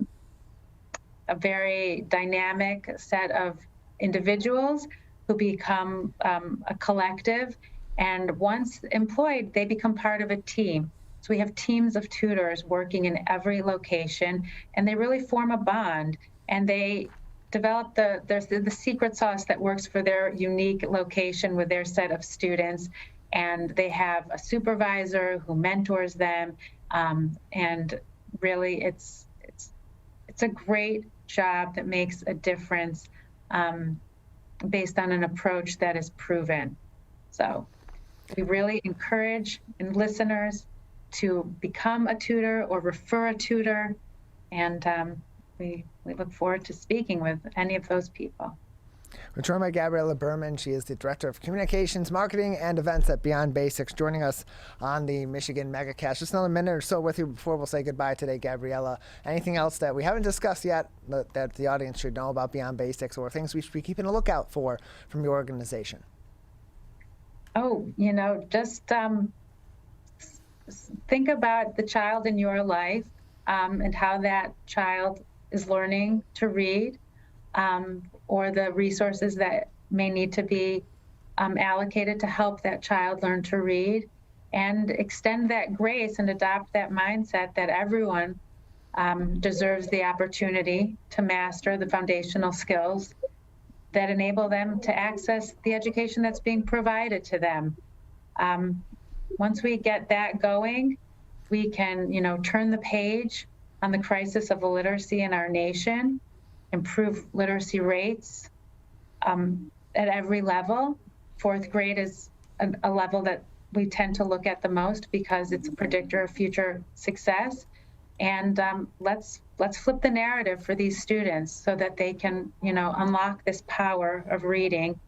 very dynamic set of individuals who become a collective. And once employed, they become part of a team. So we have teams of tutors working in every location, and they really form a bond, and they develop the secret sauce that works for their unique location with their set of students. And they have a supervisor who mentors them. And really it's a great job that makes a difference based on an approach that is proven. So we really encourage listeners to become a tutor or refer a tutor. And we look forward to speaking with any of those people. We're joined by Gabriella Burman. She is the Director of Communications, Marketing, and Events at Beyond Basics, joining us on the Michigan Megacast. Just another minute or so with you before we'll say goodbye today, Gabriella. Anything else that we haven't discussed yet that the audience should know about Beyond Basics, or things we should be keeping a lookout for from your organization? Oh, just think about the child in your life and how that child is learning to read, or the resources that may need to be allocated to help that child learn to read, and extend that grace and adopt that mindset that everyone deserves the opportunity to master the foundational skills that enable them to access the education that's being provided to them. Once we get that going, we can, turn the page on the crisis of illiteracy in our nation, improve literacy rates at every level. Fourth grade is a level that we tend to look at the most because it's a predictor of future success. And let's flip the narrative for these students so that they can, unlock this power of reading,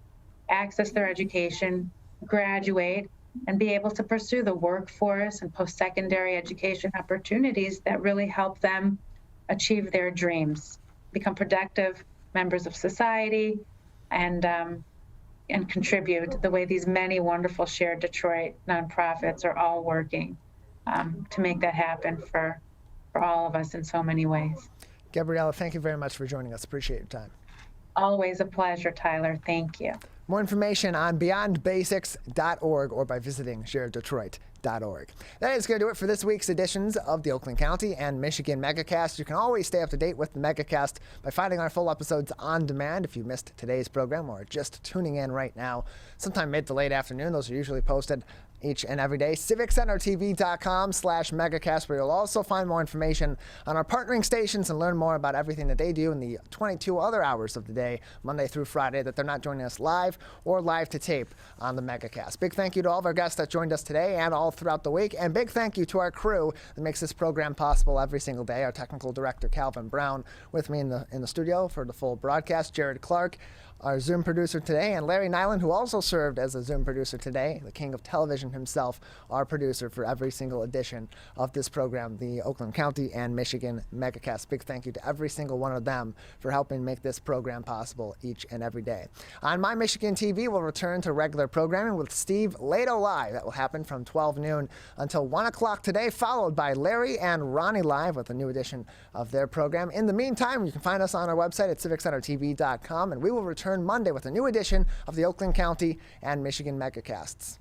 access their education, graduate, and be able to pursue the workforce and post-secondary education opportunities that really help them achieve their dreams, become productive members of society, and contribute the way these many wonderful Shared Detroit nonprofits are all working to make that happen for all of us in so many ways. Gabriella, thank you very much for joining us. Appreciate your time. Always a pleasure, Tyler. Thank you. More information on beyondbasics.org or by visiting sharedetroit.org. That is going to do it for this week's editions of the Oakland County and Michigan Megacast. You can always stay up to date with the Megacast by finding our full episodes on demand if you missed today's program or are just tuning in right now. Sometime mid to late afternoon, those are usually posted each and every day. CivicCenterTV.com/Megacast, where you'll also find more information on our partnering stations and learn more about everything that they do in the 22 other hours of the day, Monday through Friday, that they're not joining us live or live to tape on the Megacast. Big thank you to all of our guests that joined us today and all throughout the week, and big thank you to our crew that makes this program possible every single day. Our technical director, Calvin Brown, with me in the studio for the full broadcast, Jared Clark, our Zoom producer today, and Larry Nyland, who also served as a Zoom producer today, the king of television himself, our producer for every single edition of this program, the Oakland County and Michigan Megacast. Big thank you to every single one of them for helping make this program possible each and every day. On My Michigan TV, we'll return to regular programming with Steve Lato Live. That will happen from 12 noon until 1 o'clock today, followed by Larry and Ronnie Live with a new edition of their program. In the meantime, you can find us on our website at CivicCenterTV.com, and we will return Monday with a new edition of the Oakland County and Michigan Megacasts.